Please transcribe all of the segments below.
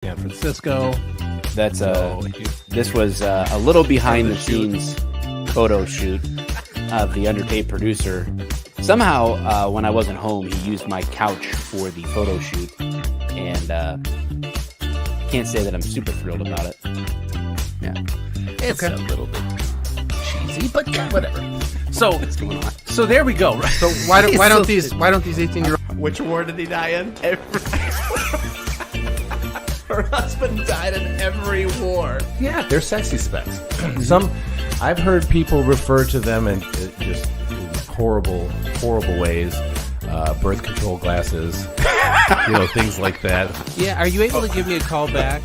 San Francisco. That's this was a little behind the scenes photo shoot of the underpaid producer. Somehow, when I wasn't home, he used my couch for the photo shoot, and can't say that I'm super thrilled about it. Yeah, It's a little bit cheesy, but whatever. So, what's going on? so there we go. Right? So why don't these 18-year-olds? Which war did he die in? Her husband died in every war. Yeah, they're sexy specs. I've heard people refer to them in just horrible ways. Birth control glasses, things like that. Yeah, are you able to give me a call back?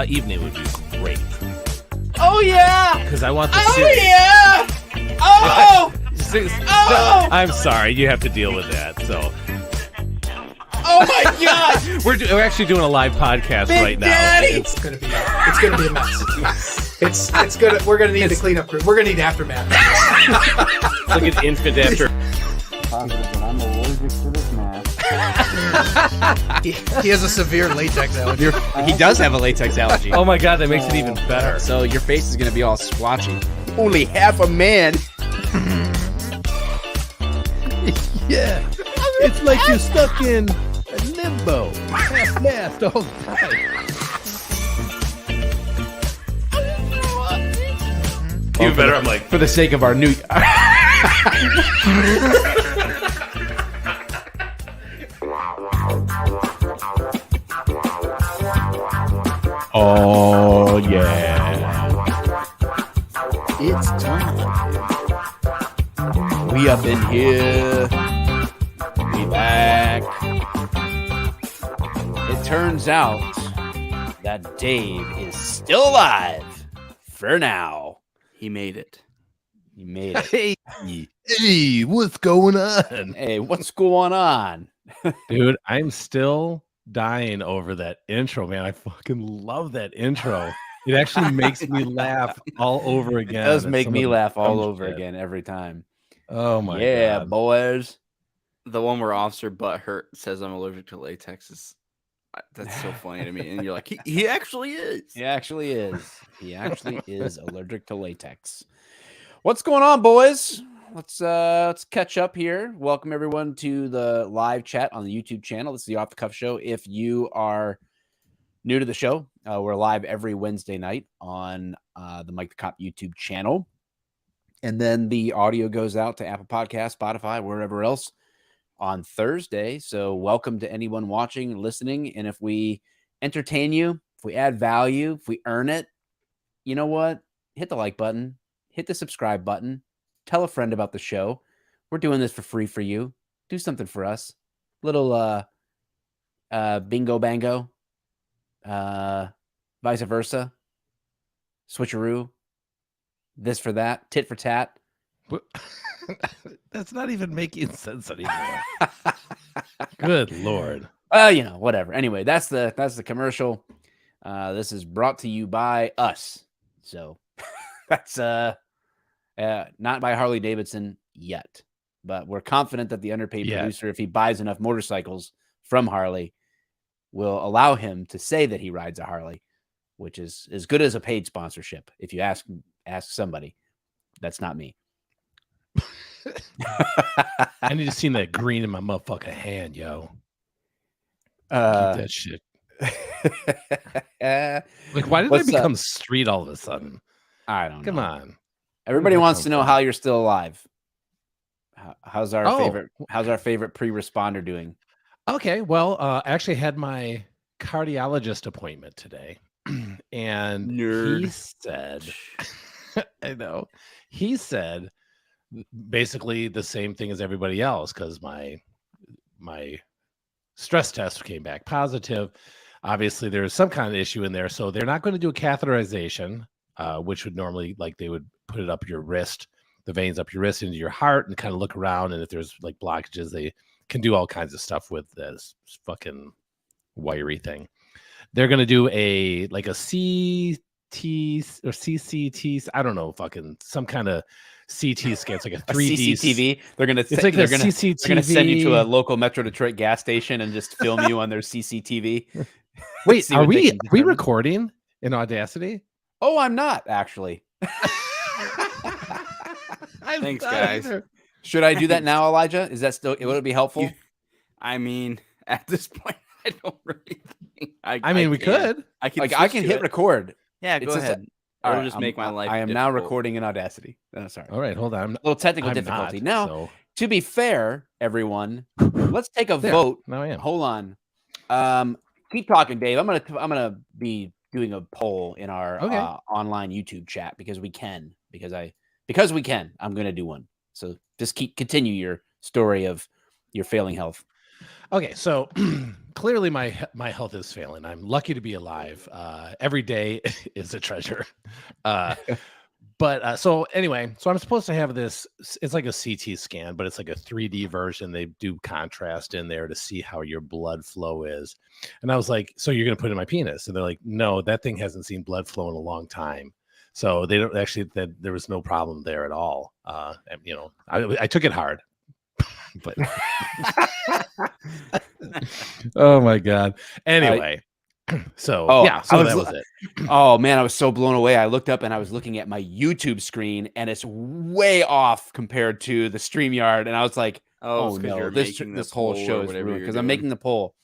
Evening would be great. Oh yeah! Because I want the Oh series. yeah! Oh! Oh! I'm sorry, you have to deal with that. So Oh my God! we're actually doing a live podcast Big right now. Daddy! It's gonna be a mess. It's gonna. We're gonna need the cleanup crew. We're gonna need aftermath. Look at infant after. I'm allergic to this mask. He has a severe latex allergy. He does have a latex allergy. Oh my god, that makes it even better. So your face is gonna be all splotchy. Only half a man. Yeah. It's like you're stuck in a limbo. Half-mast all the time. Even better, I'm like, For the sake of our new. oh yeah. It's time. We up in here. We back. It turns out that Dave is still alive for now. He made it. He made it. Hey, what's going on? Hey, what's going on? Dude, I'm still dying over that intro, man. I fucking love that intro. It actually makes me laugh all over It again. does at make some me of the laugh all dumb over shit. again every time. Oh my Yeah, god. boys. The one where Officer Butthurt says I'm allergic to latex is that's so funny to me. And you're like, he actually is. He actually is. He actually is allergic to latex. What's going on, boys? Let's catch up here. Welcome everyone to the live chat on the YouTube channel. This is the Off the Cuff Show. If you are new to the show, we're live every Wednesday night on the Mike the Cop YouTube channel, and then the audio goes out to Apple Podcasts, Spotify, wherever else on Thursday. So welcome to anyone watching and listening. And if we entertain you, if we add value, if we earn it, you know what? Hit the like button, hit the subscribe button, tell a friend about the show. We're doing this for free for you. Do something for us. Little bingo bango, vice versa, switcheroo, this for that, tit for tat. That's not even making sense anymore. Good lord. Whatever. Anyway, that's the commercial. This is brought to you by us. So that's not by Harley Davidson yet, but we're confident that the underpaid producer, if he buys enough motorcycles from Harley, will allow him to say that he rides a Harley, which is as good as a paid sponsorship. If you ask somebody, that's not me. I need to see that green in my motherfucking hand, yo. Keep that shit. Like, why did I become street all of a sudden? I don't know. Come on. Everybody wants to know how you're still alive. How's our favorite pre-responder doing? Okay, well, I actually had my cardiologist appointment today, and he said, I know, he said basically the same thing as everybody else, because my stress test came back positive. Obviously, there's some kind of issue in there, so they're not going to do a catheterization, which would normally, like, they would put it up your wrist, the veins up your wrist into your heart, and kind of look around, and if there's like blockages, they can do all kinds of stuff with this fucking wiry thing. They're going to do a CT or CCT. I don't know, fucking some kind of CT scan. It's like a A 3D. CCTV. They're gonna It's like they're a gonna CCTV. they're gonna send you to a local Metro Detroit gas station and just film you on their CCTV. Wait, See are what they we can are we determine. recording in Audacity? Oh, I'm not actually. Thanks, guys. Should I do that now, Elijah? Is that still? Would it be helpful? I mean, at this point, I don't really think I mean, we can. could. I can. Like I switch can to hit it. record. Yeah, It's go just ahead. All It'll right, just make my life. I am now difficult. recording in Audacity. Oh, sorry. All right, hold on. A little technical I'm difficulty. not, Now, so- to be fair, everyone, let's take a There, vote. Now I am. Hold on. Keep talking, Dave. I'm gonna be doing a poll in our Okay. online YouTube chat because we can. Because we can. I'm gonna do one. So just continue your story of your failing health. Okay, so clearly my health is failing. I'm lucky to be alive. Every day is a treasure. But so anyway, so I'm supposed to have this. It's like a CT scan, but it's like a 3D version. They do contrast in there to see how your blood flow is. And I was like, "So you're going to put it in my penis?" And they're like, "No, that thing hasn't seen blood flow in a long time." So they don't actually. That there was no problem there at all. And, you know, I took it hard, but oh my god. Anyway, so Oh, yeah, I so was that lo- was it. Oh man, I was so blown away. I looked up and I was looking at my YouTube screen, and it's way off compared to the StreamYard. And I was like, Oh, "Oh it's 'cause no, you're this making the this whole poll or show is whatever ruined." you're Because I'm doing. making the poll.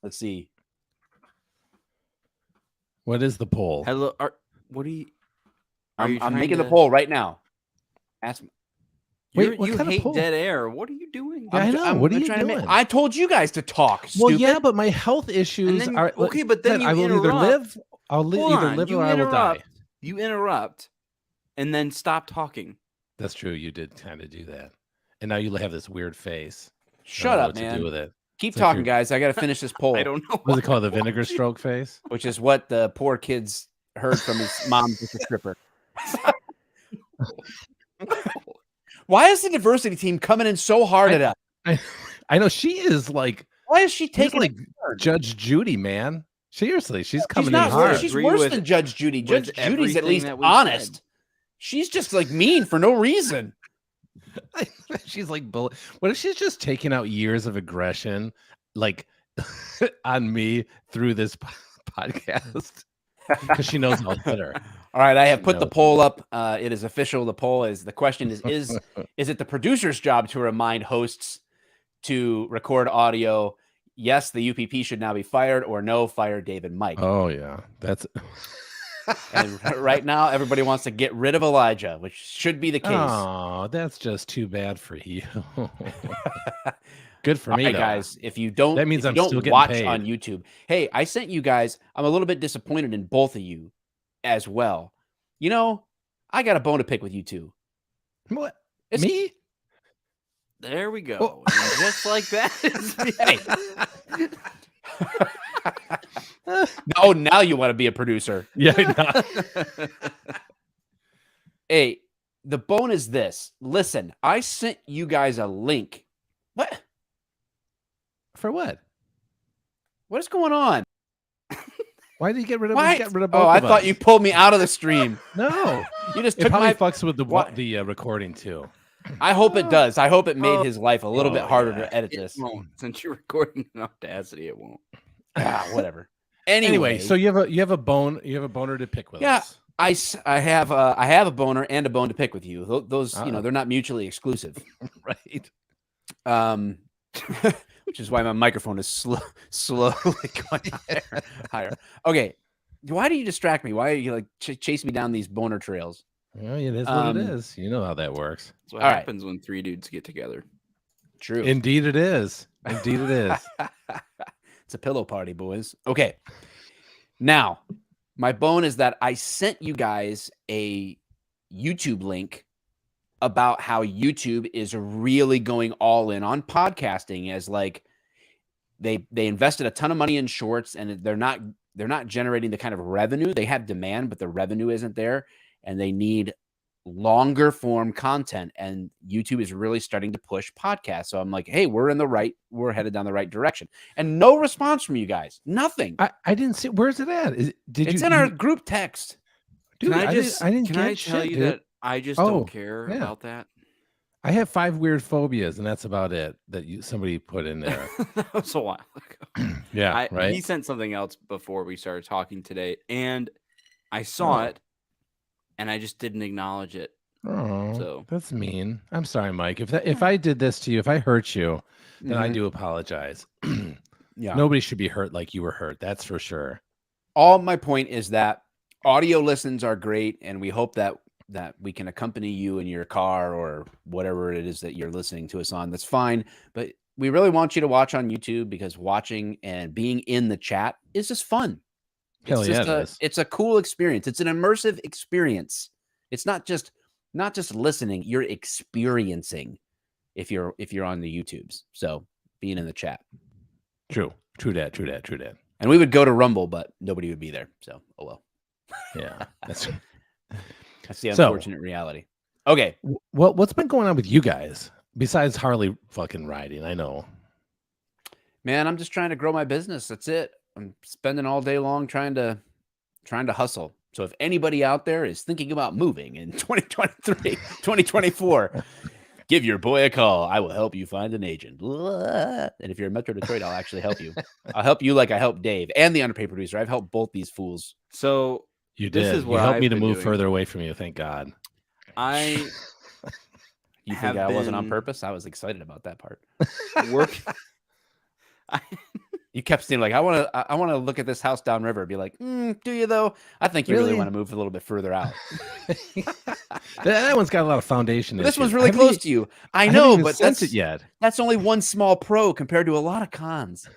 Let's see. What is the poll? Hello. What are you? Are you I'm trying making the to- poll right now. Ask me. Wait, what You kind of hate poll? dead air. What are you doing? Yeah, I know. What are you trying to doing? I told you guys to talk. Well, Stupid. yeah, but my health issues then- are okay, but then you I will either interrupt. live. I'll Hold either on, live you or I will die. interrupt. You interrupt, and then stop talking. That's true. You did kind of do that, and now you have this weird face. I don't Shut know up, what to man. do with it. Keep It's like talking, you're- guys. I got to finish this poll, I don't know. What's it called? The vinegar stroke face. which is what the poor kids heard from his mom, just a stripper. Why is the diversity team coming in so hard at us? I know she is like Why is she she's taking like it hard? Judge Judy, man. Seriously, she's She's coming not in worse. hard. She's Agree worse with- than Judge Judy. with Judge Judy's at everything least that we honest. said. She's just like mean for no reason. She's like, what if she's just taking out years of aggression, like on me through this podcast? Because she knows I'll hit her. All right, I have put No. the poll up. It is official. The poll is the question is it the producer's job to remind hosts to record audio? Yes, the UPP should now be fired, or no, fire David Mike. Oh yeah, that's And right now, everybody wants to get rid of Elijah, which should be the case. oh, that's just too bad for you. Good for All me, right, though. guys. If you don't, That means if you I'm don't still getting watch paid. on YouTube. Hey, I sent you guys. I'm a little bit disappointed in both of you as well. You know, I got a bone to pick with you two. What? It's- Me? There we go. Oh. And just like that. Oh, now you want to be a producer. Yeah. no. Hey, the bone is this. Listen, I sent you guys a link. What? For what? What is going on? Why did you get rid of? Why? We got rid of both Oh, I of thought us. you pulled me out of the stream. No. You just It took probably my. fucks with the What? recording too. I hope it does. I hope it made his life a little bit Oh, harder yeah. to edit It this. won't. Since you're recording in Audacity, it won't. Whatever. Anyway, so you have a boner to pick with Yeah. us. I have a boner and a bone to pick with you. Those Uh-oh. they're not mutually exclusive. Right. Which is why my microphone is slowly going higher. Okay, why do you distract me? Why are you like chase me down these boner trails? Well, it is what it Um, is. You know how that works. That's what All right. happens when three dudes get together. True. Indeed, it is. Indeed, it is. It's a pillow party, boys. Okay. Now, my bone is that I sent you guys a YouTube link about how YouTube is really going all in on podcasting as like they invested a ton of money in shorts and they're not generating the kind of revenue. They have demand, but the revenue isn't there, and they need longer form content, and YouTube is really starting to push podcasts. So I'm like, hey, we're headed down the right direction. And no response from you guys. Nothing. I didn't see. Where's it at? It's in our group text. Dude, Can I didn't can get I tell shit, you dude. that I just Oh, don't care yeah. about that? I have 5 weird phobias, and that's about it that somebody put in there. That was a while ago. Yeah, right. He sent something else before we started talking today, and I saw it, and I just didn't acknowledge it. Oh, So that's mean. I'm sorry, Mike. If I did this to you, if I hurt you, then I Mhm. do apologize. Yeah. Nobody should be hurt like you were hurt. That's for sure. All my point is that audio listens are great, and we hope that we can accompany you in your car or whatever it is that you're listening to us on. That's fine, but we really want you to watch on YouTube, because watching and being in the chat is just fun. Hell It's yeah, just it is. it's a cool experience. It's an immersive experience. It's not just listening, you're experiencing if you're on the YouTubes. So being in the chat. True that. And we would go to Rumble, but nobody would be there. So oh well. Yeah, that's That's the So- unfortunate reality. Okay. well. What's been going on with you guys besides Harley fucking riding? I know. Man, I'm just trying to grow my business. That's it. I'm spending all day long trying to hustle. So if anybody out there is thinking about moving in 2023, 2024, give your boy a call. I will help you find an agent. And if you're in Metro Detroit, I'll actually help you. I'll help you like I helped Dave and the underpaid producer. I've helped both these fools. So You This did. is You what helped I've me to been move doing. further away from you. Thank God. I You Have think I wasn't on been- purpose? I was excited about that part. work. I, You kept saying like, I want to look at this house downriver. Be like, do you though? I think you really Really? want to move a little bit further out. that one's got a lot of foundation. This one's issues. really I haven't close e- to you. I I haven't know, even but sent that's it yet. That's only one small pro compared to a lot of cons.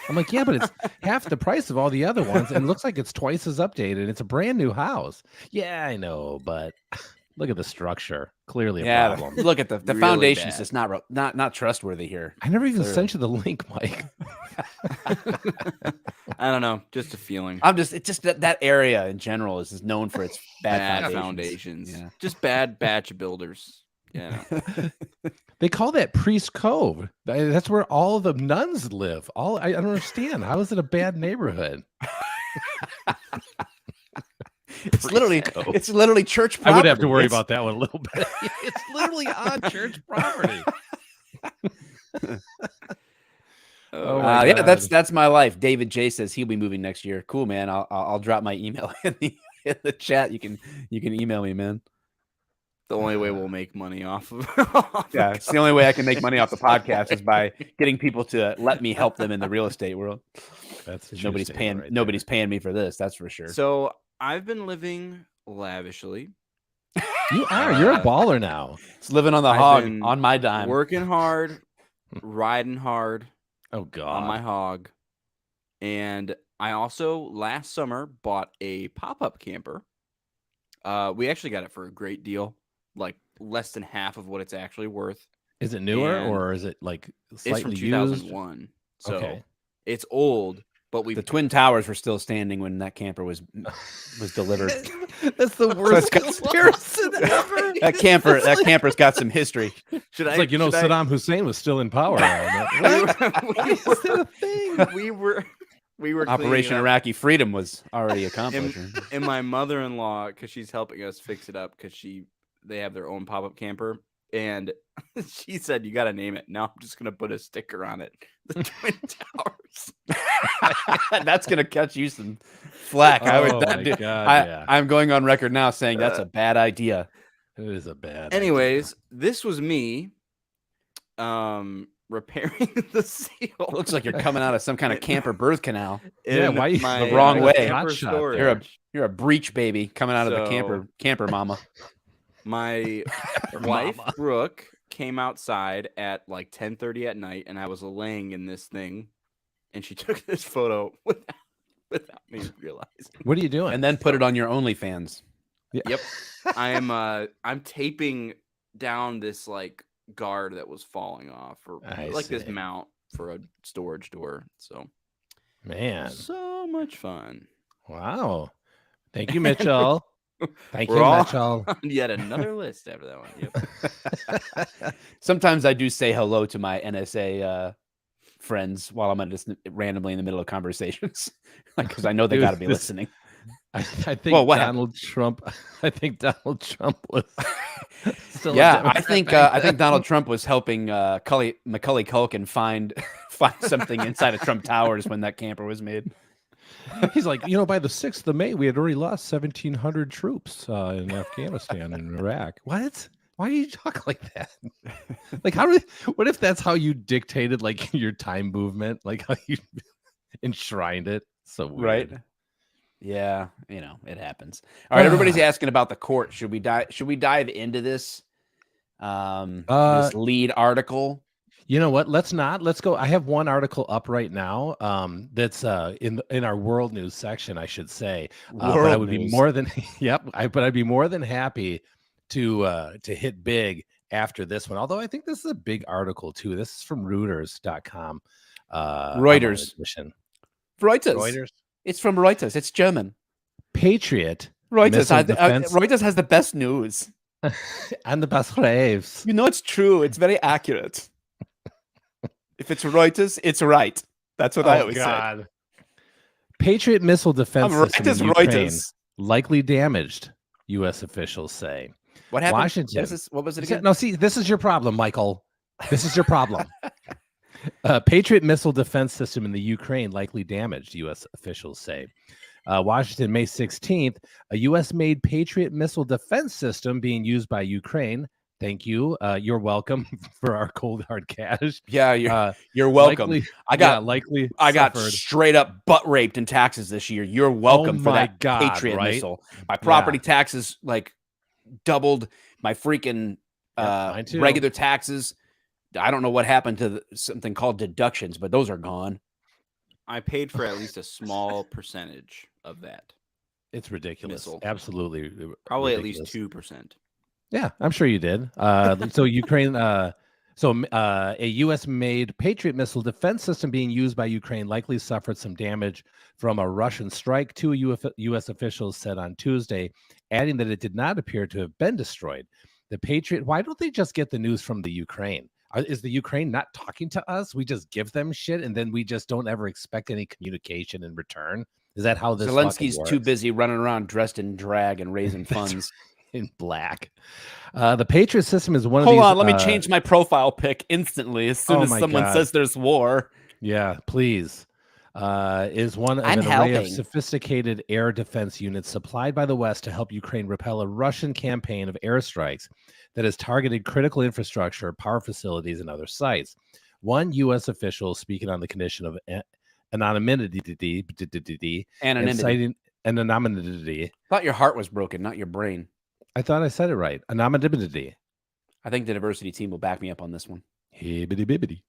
I'm like, yeah, but it's half the price of all the other ones, and it looks like it's twice as updated. It's a brand new house. Yeah, I know, but look at the structure. Clearly a problem. Look at the Really foundation's bad. just not trustworthy here. I never even Clearly. sent you the link, Mike. I don't know, just a feeling. It's just that area in general is just known for its bad, Bad foundations. foundations. Yeah. Just bad batch builders. Yeah. They call that Priest Cove. That's where all the nuns live. I don't understand. How is it a bad neighborhood? It's literally church I property. would have to worry It's- about that one a little bit. It's literally on church property. Oh my yeah, God. that's my life. David J says he'll be moving next year. Cool, man. I'll drop my email in the chat. You can email me, man. The only way we'll make money off of Yeah, it's the only way I can make money off the podcast is by getting people to let me help them in the real estate world. That's Nobody's juicy paying right nobody's paying me for this. That's for sure. So I've been living lavishly, there. You are. You're a baller now. It's living on the I've hog been on my dime. working hard, riding hard Oh God. on my hog. And I also last summer bought a pop-up camper. We actually got it for a great deal, like less than half of what it's actually worth. Is it newer and or is it like It's from slightly used? 2001. So Okay. it's old, but we The Twin Towers were still standing when that camper was delivered. That's the worst got- comparison ever. that camper's got some history. should It's like, should I- Saddam Hussein was still in power. What? Is that a thing? we were cleaning Operation up, Iraqi Freedom was already accomplished. and my mother-in-law, because she's helping us fix it up, because they have their own pop-up camper, and she said, "You got to name it." Now I'm just gonna put a sticker on it, the Twin Towers. That's gonna catch you some flack. Oh my God, yeah. I'm going on record now saying that's a bad idea. It is a bad. Anyways, this was me, repairing the seal. It looks like you're coming out of some kind of camper birth canal. Yeah, in why you- my the wrong way. camper Hot shot storage. there. You're a breech baby coming out of the So- camper mama. My wife Brooke came outside at like 10:30 at night, and I was laying in this thing, and she took this photo without me realizing. What are you doing? And then put it on your OnlyFans. Yep, I'm taping down this like guard that was falling off, or I like this see. mount for a storage door. So Man, so much fun. wow. Thank you, Mitchell. Thank We're you, all Mitchell. on yet another list after that one. Yep. Sometimes I do say hello to my NSA friends while I'm just randomly in the middle of conversations, because I know they Dude, got to be this- listening. I think Well, what happened? Donald Trump. I think Donald Trump was. Still a Yeah, Democrat I think back then. Donald Trump was helping Macaulay Culkin find something inside of Trump Towers when that camper was made. He's like, by the 6th of May, we had already lost 1,700 troops in Afghanistan and Iraq. What? Why do you talk like that? Like, what if that's how you dictated like your time movement, like how you enshrined it? So weird. Right. Yeah, it happens. All right, everybody's asking about the court. Should we dive into this this lead article? You know what? Let's not. Let's go. I have one article up right now. That's in our world news section, I should say. But I would be more than but I'd be more than happy to hit big after this one. Although I think this is a big article too. This is from Reuters.com. Reuters. Reuters. It's from Reuters. It's German. Patriot. Reuters. Missile defense. Reuters has the best news. And the best raves. It's true. It's very accurate. If it's Reuters, it's right. That's what I always say. Patriot missile defense system in Ukraine Reuters. likely damaged, U.S. officials say. What happened? Washington. What was it again? No, see, this is your problem, Michael. This is your problem. Patriot missile defense system in the Ukraine likely damaged, U.S. officials say. Washington, May 16th, a U.S.-made Patriot missile defense system being used by Ukraine. Thank you. You're welcome for our cold hard cash. Yeah, you're welcome. Likely, I got suffered. straight up butt raped in taxes this year. You're welcome for my that God, Patriot right? missile. My property taxes doubled. My freaking mine too. regular taxes. I don't know what happened to something called deductions, but those are gone. I paid for at least a small percentage of that. It's ridiculous. Missile. Absolutely. Probably ridiculous. at least 2%. Yeah, I'm sure you did. So Ukraine, a U.S.-made Patriot missile defense system being used by Ukraine likely suffered some damage from a Russian strike, two U.S. officials said on Tuesday, adding that it did not appear to have been destroyed. The Patriot, why don't they just get the news from the Ukraine? Is the Ukraine not talking to us? We just give them shit, and then we just don't ever expect any communication in return? Is that how this Zelensky's fucking too works? busy running around dressed in drag and raising funds. In black. The Patriot system is one of Hold these. on, let me change my profile pic instantly as soon as my someone God. says there's war. Yeah, please. Is one of I'm an array of helping. sophisticated air defense units supplied by the West to help Ukraine repel a Russian campaign of airstrikes that has targeted critical infrastructure, power facilities, and other sites. One U.S. official speaking on the condition of anonymity and citing anonymity. Thought your heart was broken, not your brain. I thought I said it right. Anonymity. I think the diversity team will back me up on this one. Hibbity bibbity.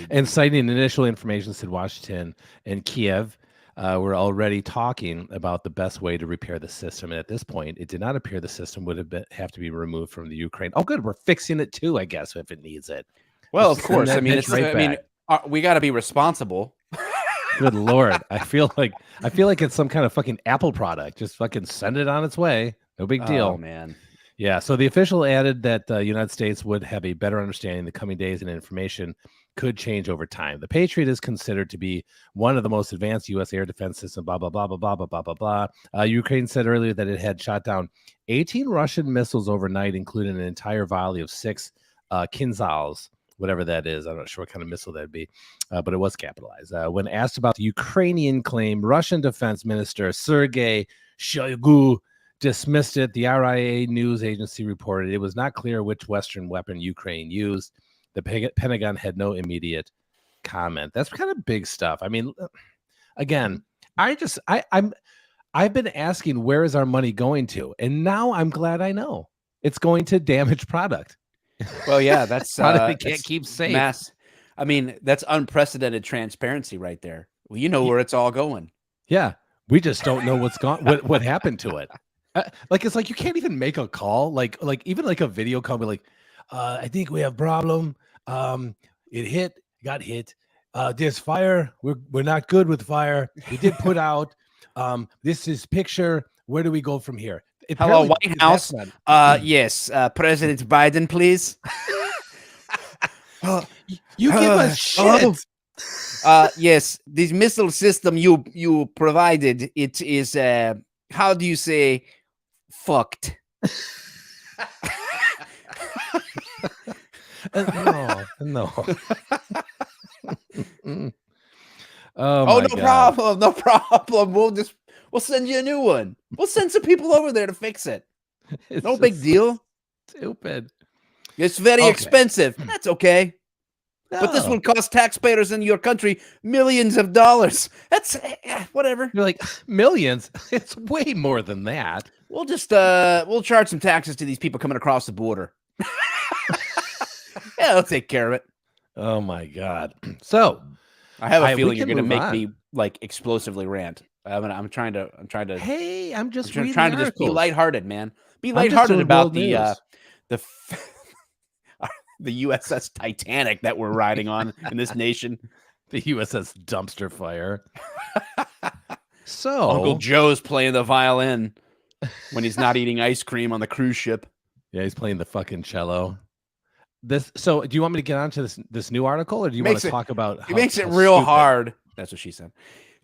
And citing initial information, said Washington and Kiev were already talking about the best way to repair the system. And at this point, it did not appear the system would have to be removed from the Ukraine. Oh, good. We're fixing it too, I guess, if it needs it. Well, Just of course. send I that mean, bitch right back. we got to be responsible. Good Lord. I feel like it's some kind of fucking Apple product. Just fucking send it on its way. No big deal. Oh, man. Yeah. So the official added that the United States would have a better understanding in the coming days, and information could change over time. The Patriot is considered to be one of the most advanced U.S. air defense systems, blah, blah, blah, blah, blah, blah, blah, blah, blah. Ukraine said earlier that it had shot down 18 Russian missiles overnight, including an entire volley of 6 Kinzhals, whatever that is. I'm not sure what kind of missile that'd be, but it was capitalized. When asked about the Ukrainian claim, Russian Defense Minister Sergei Shoigu dismissed it. The RIA news agency reported it was not clear which Western weapon Ukraine used. The Pentagon had no immediate comment. That's kind of big stuff. I mean, again, I've been asking, where is our money going to? And now I'm glad I know. It's going to damaged product. Well, yeah, that's How they can't that's keep safe. I mean, that's unprecedented transparency right there. Well, you know where it's all going. Yeah, we just don't know what happened to it. It's like you can't even make a call, like even like a video call, be like, I think we have problem. It got hit. There's fire. We're not good with fire. We did put out. This is picture Where do we go from here? Hello, Apparently, White that's House. not- Yes, President Biden, please. you give us hello? shit. Yes, this missile system you provided, it is how do you say fucked? No, no. Oh, my no God. problem, no problem. We'll send you a new one. We'll send some people over there to fix it. It's No big just deal. Stupid. It's very Okay. expensive. That's okay. But this No. will cost taxpayers in your country millions of dollars. That's whatever. You're like millions. It's way more than that. We'll just we'll charge some taxes to these people coming across the border. Yeah, I'll take care of it. Oh my God. So I have a we feeling you're can going to move make on. me like explosively rant. I'm trying to hey, I'm just I'm reading trying to just be articles. lighthearted, man. Be I'm just lighthearted doing about world the news. the USS Titanic that we're riding on in this nation. The USS Dumpster Fire. So Uncle Joe's playing the violin when he's not eating ice cream on the cruise ship. yeah, he's playing the fucking cello. So do you want me to get on to this new article, or do you want Makes to it- talk about It how- makes it how real stupid- hard. That's what she said.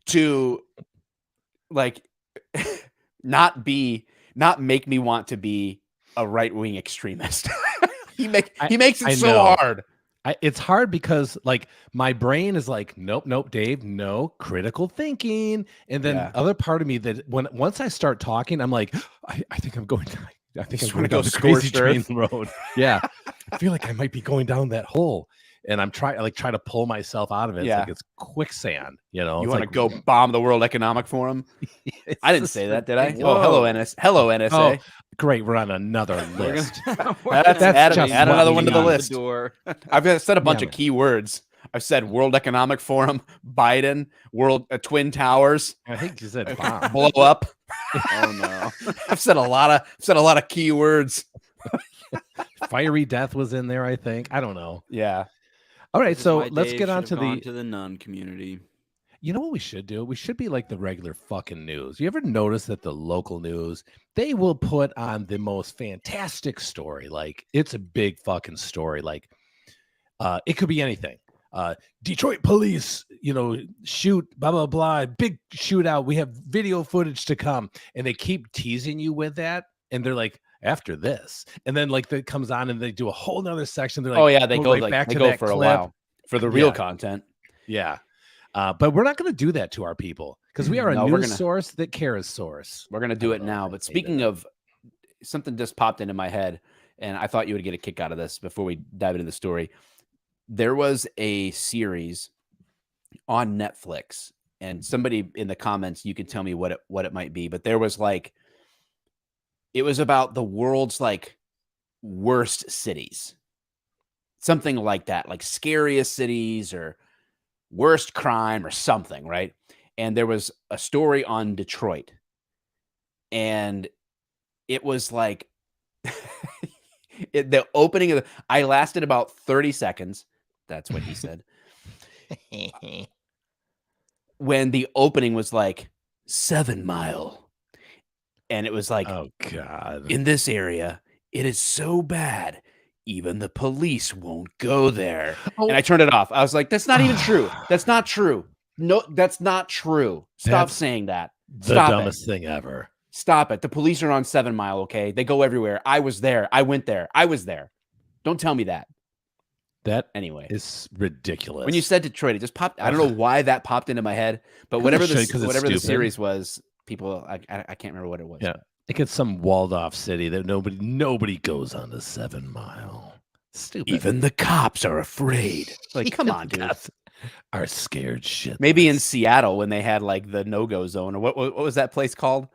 To like not make me want to be a right-wing extremist. he makes it I so know. hard. It's hard because like my brain is like, nope, Dave, no critical thinking. And then Yeah. other part of me that once I start talking, I'm like, I think I'm going, I think Just I'm wanna going go down the crazy scorched train road. Yeah. I feel like I might be going down that hole. And I'm try to pull myself out of it. It's Yeah. like it's quicksand, you know. You It's want like, to go bomb the World Economic Forum? it's I didn't just say that, did I? ridiculous. Oh, hello, Hello, NSA. Great, we're on another We're list. gonna, That's add- just add another what one we to the need. list. Door. I've said a bunch Yeah, of keywords. I've said World Economic Forum, Biden, World Twin Towers, I think you said bomb. blow up. Oh no. I've said a lot of keywords. Fiery death was in there, I think. I don't know. Yeah. All right, This is so why let's Dave get should on have to gone the to the nun community. You know what we should do? We should be like the regular fucking news. You ever notice that the local news, they will put on the most fantastic story? Like it's a big fucking story. Like it could be anything. Detroit police, shoot, blah, blah, blah, big shootout. We have video footage to come. And they keep teasing you with that. And they're like, after this. And then like that comes on and they do a whole nother section. They're like, Oh yeah, they go right like back they to go that for a clip. while for the real Yeah. content. Yeah. But we're not going to do that to our people because we are a No, we're news gonna- source that cares source. We're gonna do I it don't know now. if I But say speaking that. of something just popped into my head, and I thought you would get a kick out of this before we dive into the story. There was a series on Netflix, and somebody in the comments, you can tell me what it might be, but there was like it was about the world's like worst cities. Something like that, like scariest cities or worst crime or something, right? And there was a story on Detroit. And it was like the opening of I lasted about 30 seconds. That's what he said. When the opening was like 7 Mile. And it was like, Oh God. in this area, it is so bad, even the police won't go there. And I turned it off. I was like, that's not even true. That's not true. No, that's not true. Stop That's saying that. the Stop dumbest thing ever. Stop it. The police are on 7 Mile, okay? They go everywhere. I was there. I went there. I was there. Don't tell me that. That Anyway, is ridiculous. when you said Detroit, it just popped. I don't know why that popped into my head, but whatever should, 'cause it's the stupid. series was, people, I can't remember what it was. Yeah. Like it's some walled off city that nobody goes on the 7 Mile. Stupid. Even the cops are afraid. Like, come on, dude. Cops are scared shit. Maybe in Seattle when they had like the no-go zone, or what was that place called?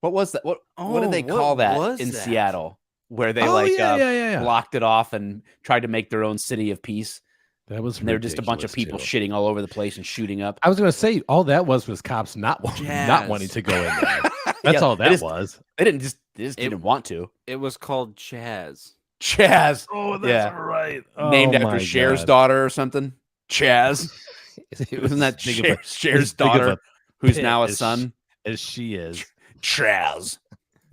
What was that? What did they Oh, what call that was in that? Seattle? Where they yeah. blocked it off and tried to make their own city of peace. That was And there were just a bunch of people ridiculous, too. shitting all over the place and shooting up. I was going to say all that was cops not Jazz. wanting to go in there. That's Yeah, all they that just- was. They just It- didn't want to. It was called Chaz. Chaz, Oh, that's right. named after Cher's daughter or something. Chaz, It wasn't that big of a- Cher's big of daughter, a who's pit now a as son? as she is. Chaz.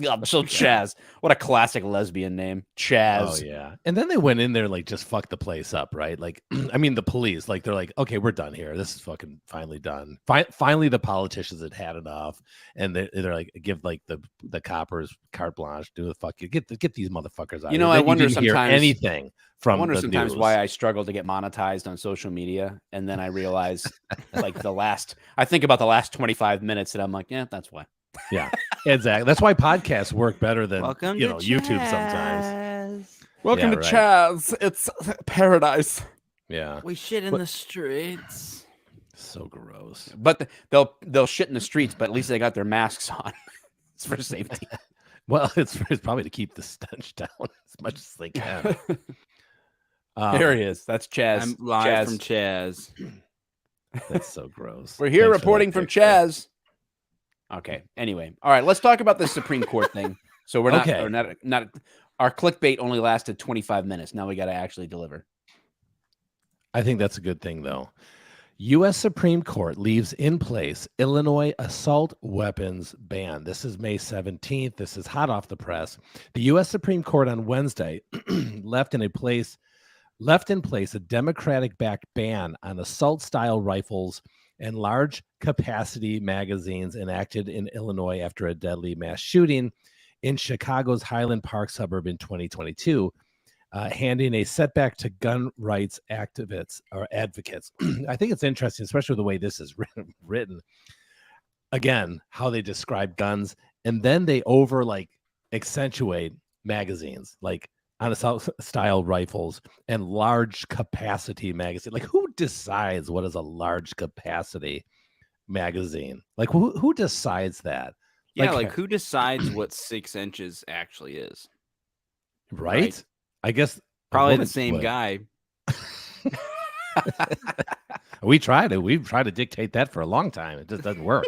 I'm so Chaz. What a classic lesbian name. Chaz. Oh yeah. And then they went in there like just fucked the place up, right? Like I mean the police, like they're like, okay, we're done here. This is fucking finally done. Finally the politicians had enough. And they're like, give like the coppers carte blanche, do the fuck you get these motherfuckers out. You know, here. I Then wonder didn't hear sometimes- anything from I wonder the sometimes news. why I struggle to get monetized on social media. And then I realize like I think about the last 25 minutes and I'm like, yeah, that's why. Yeah, exactly. That's why podcasts work better than Welcome you to know YouTube sometimes. Welcome Yeah, to right. Chaz. It's paradise. Yeah, We shit in But- the streets. so gross. But they'll shit in the streets, but at least they got their masks on. It's for safety. Well, it's probably to keep the stench down as much as they can. There he is. That's Chaz. I'm live Chaz. from Chaz. That's so gross. We're here Thanks for that reporting from picture. Chaz. Okay. Anyway, all right. Let's talk about the Supreme Court thing. So we're not. Okay. We're not. Our clickbait only lasted 25 minutes. Now we got to actually deliver. I think that's a good thing, though. U.S. Supreme Court leaves in place Illinois assault weapons ban. This is May 17th. This is hot off the press. The U.S. Supreme Court on Wednesday left in place a Democratic-backed ban on assault-style rifles and large capacity magazines enacted in Illinois after a deadly mass shooting in Chicago's Highland Park suburb in 2022, handing a setback to gun rights activists or advocates. I think it's interesting, especially the way this is written. Again, how they describe guns, and then they accentuate magazines, like on style rifles and large capacity magazine. Like, who decides what is a large capacity magazine? Like, who decides that? Yeah, like who decides what 6 inches actually is? Right? I guess a Probably the woman same would. guy. We tried it. We've tried to dictate that for a long time. It just doesn't work.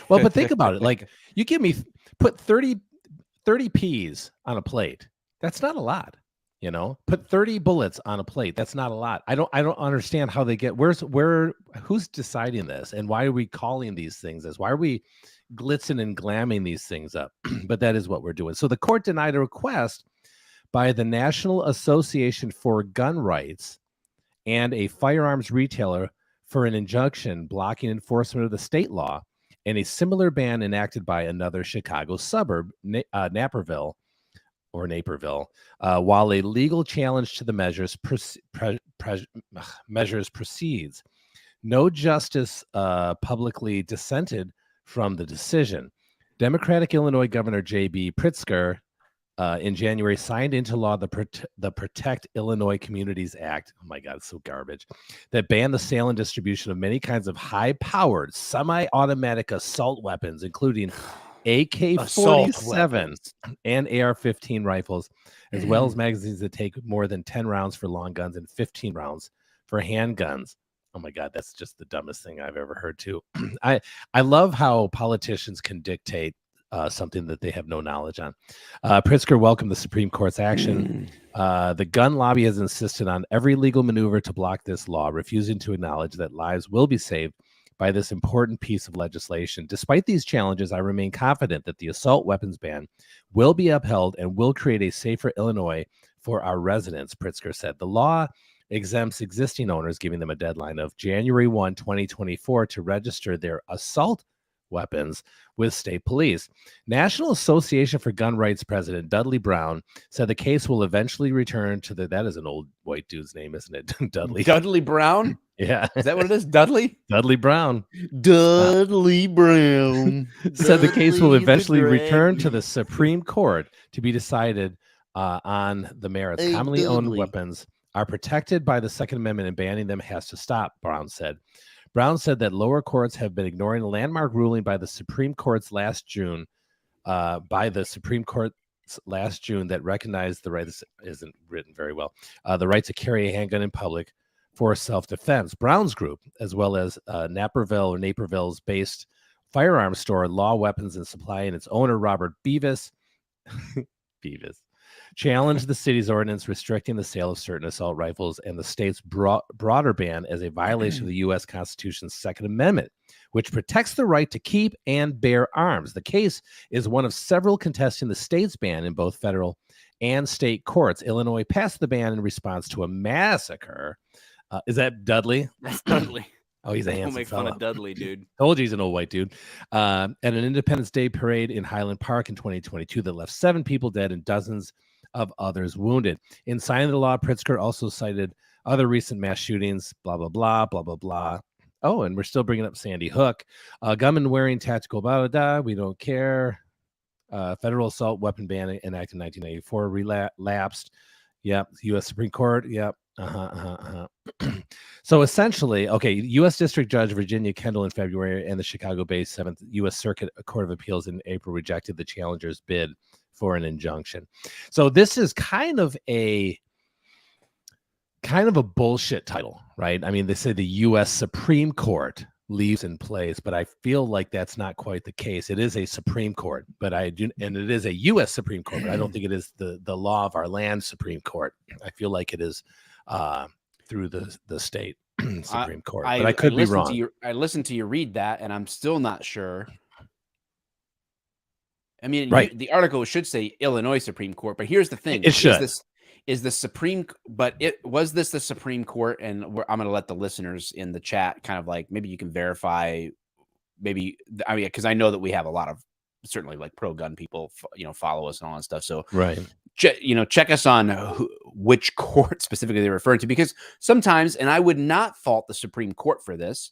Well, but think about it. Like, you put 30 peas on a plate. That's not a lot. You know, put 30 bullets on a plate. That's not a lot. I don't understand how they get who's deciding this, and why are we calling these things this? Why are we glitzing and glamming these things up? But that is what we're doing. So the court denied a request by the National Association for Gun Rights and a firearms retailer for an injunction blocking enforcement of the state law, and a similar ban enacted by another Chicago suburb, Naperville, while a legal challenge to the measures proceeds. No justice publicly dissented from the decision. Democratic Illinois Governor J.B. Pritzker in January signed into law the Protect Illinois Communities Act. Oh my God, it's so garbage. That banned the sale and distribution of many kinds of high-powered semi-automatic assault weapons, including AK-47 and AR-15 rifles, as well as magazines that take more than 10 rounds for long guns and 15 rounds for handguns. Oh my God, that's just the dumbest thing I've ever heard too. I love how politicians can dictate something that they have no knowledge on. Pritzker welcomed the Supreme Court's action. The gun lobby has insisted on every legal maneuver to block this law, refusing to acknowledge that lives will be saved by this important piece of legislation. Despite these challenges, I remain confident that the assault weapons ban will be upheld and will create a safer Illinois for our residents, Pritzker said. The law exempts existing owners, giving them a deadline of January 1, 2024 to register their assault weapons with state police. National Association for Gun Rights President Dudley Brown said the case will eventually return to that is an old white dude's name, isn't it? Dudley Brown? Yeah. Is that what it is? Dudley? Dudley Brown Dudley Brown. said the case will Dudley the eventually Great. return to the Supreme Court to be decided on the merits. Hey, Commonly owned Dudley. weapons are protected by the Second Amendment, and banning them has to stop, Brown said. Brown said that lower courts have been ignoring a landmark ruling by the Supreme Court's last June, that recognized the right, this isn't written very well, the right to carry a handgun in public for self-defense. Brown's group, as well as Naperville's based firearms store, Law Weapons and Supply, and its owner, Robert Beavis, challenged the city's ordinance restricting the sale of certain assault rifles and the state's broader ban as a violation of the U.S. Constitution's Second Amendment, which protects the right to keep and bear arms. The case is one of several contesting the state's ban in both federal and state courts. Illinois passed the ban in response to a massacre. Is that Dudley? That's Dudley. Oh, he's a Don't handsome make fella. fun of Dudley, dude. Told you he's an old white dude. At an Independence Day parade in Highland Park in 2022 that left 7 people dead and dozens of others wounded. In signing the law, Pritzker also cited other recent mass shootings, blah, blah, blah, blah, blah, blah. Oh, and we're still bringing up Sandy Hook. Gunman wearing tactical, blah, blah, blah, we don't care. Federal assault weapon ban enacted in 1994 relapsed. Yep. U.S. Supreme Court. Yep. So essentially, okay, U.S. District Judge Virginia Kendall in February and the Chicago-based 7th U.S. Circuit Court of Appeals in April rejected the challenger's bid for an injunction. So this is kind of a bullshit title, right? I mean, they say the U.S. Supreme Court leaves in place, but I feel like that's not quite the case. It is a Supreme Court, but and it is a U.S. Supreme Court, but I don't think it is the law of our land Supreme Court. I feel like it is through the state Supreme Court, but I could be wrong. I listened to you read that, and I'm still not sure. I mean, right. The article should say Illinois Supreme Court, but here's the thing: it should. Is the Supreme, but was this the Supreme Court? And I'm going to let the listeners in the chat kind of like, maybe you can verify, maybe, I mean, because I know that we have a lot of certainly like pro-gun people, follow us and all that stuff. So, right. Check us on which court specifically they're referring to, because sometimes, and I would not fault the Supreme Court for this,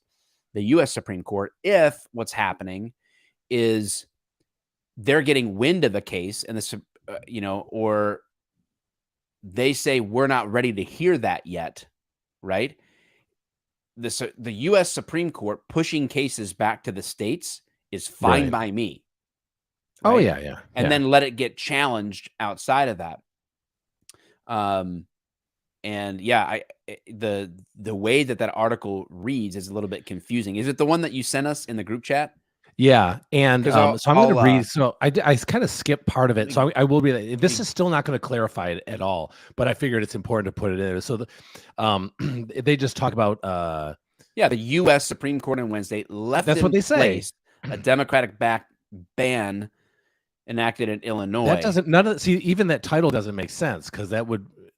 the U.S. Supreme Court, if what's happening is they're getting wind of a case and or they say we're not ready to hear that yet, right? The U.S. Supreme Court pushing cases back to the states is fine by me. Right? Oh yeah. And then let it get challenged outside of that. And yeah, the way that article reads is a little bit confusing. Is it the one that you sent us in the group chat? Yeah, and so I'm going to read. So I kind of skipped part of it. So I will read. This is still not going to clarify it at all, but I figured it's important to put it in there. So they just talk about the U.S. Supreme Court on Wednesday left. That's what they say. A Democratic-backed ban enacted in Illinois. That doesn't. Even that title doesn't make sense, because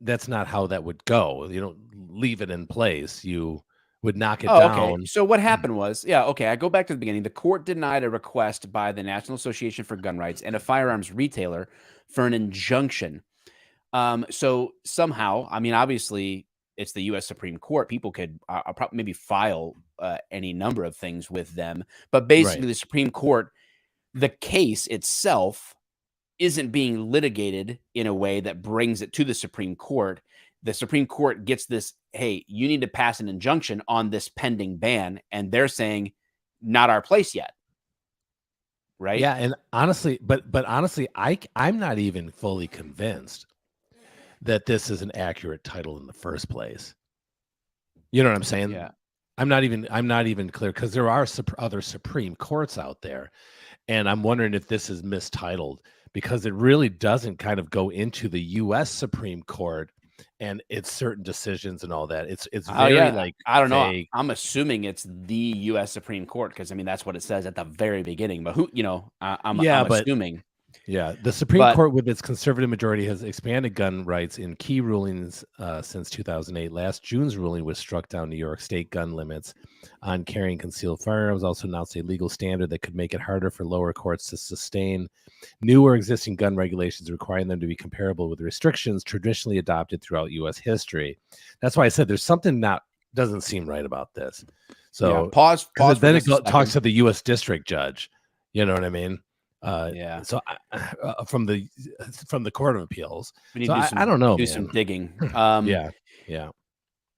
that's not how that would go. You don't leave it in place. You would knock it down. Okay. So what happened was, I go back to the beginning. The court denied a request by the National Association for Gun Rights and a firearms retailer for an injunction. So somehow, I mean, obviously, it's the U.S. Supreme Court. People could probably maybe file any number of things with them. But basically, the Supreme Court, the case itself isn't being litigated in a way that brings it to the Supreme Court. The Supreme Court gets this, hey, you need to pass an injunction on this pending ban. And they're saying, not our place yet. Right? Yeah. And honestly, but honestly, I'm not even fully convinced that this is an accurate title in the first place. You know what I'm saying? Yeah. I'm not even clear, because there are other Supreme Courts out there. And I'm wondering if this is mistitled, because it really doesn't kind of go into the U.S. Supreme Court and its certain decisions and all that. It's very I don't know. vague. I'm assuming it's the U.S. Supreme Court, because I mean that's what it says at the very beginning. But I'm assuming. Yeah, the Supreme Court, with its conservative majority, has expanded gun rights in key rulings since 2008. Last June's ruling was struck down New York state gun limits on carrying concealed firearms. Also announced a legal standard that could make it harder for lower courts to sustain new or existing gun regulations, requiring them to be comparable with restrictions traditionally adopted throughout U.S. history. That's why I said there's something doesn't seem right about this. So pause. Then it talks to the U.S. district judge. You know what I mean? So from the Court of Appeals. I don't know. Do some digging. Yeah.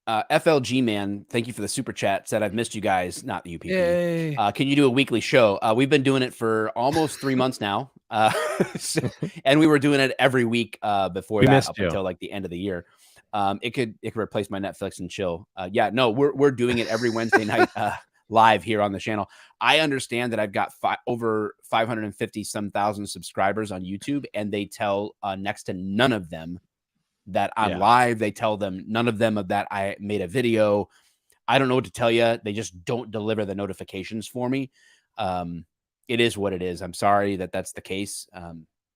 FLG man, thank you for the super chat. Said I've missed you guys, not the UPP. Can you do a weekly show? We've been doing it for almost 3 months now, and we were doing it every week before that, up until like the end of the year. It could replace my Netflix and chill. We're doing it every Wednesday night. live here on the channel. I understand that I've got over 550 some thousand subscribers on YouTube, and they tell next to none of them that I'm live. They tell them none of them of that I made a video. I don't know what to tell you. They just don't deliver the notifications for me. It is what it is. I'm sorry that that's the case.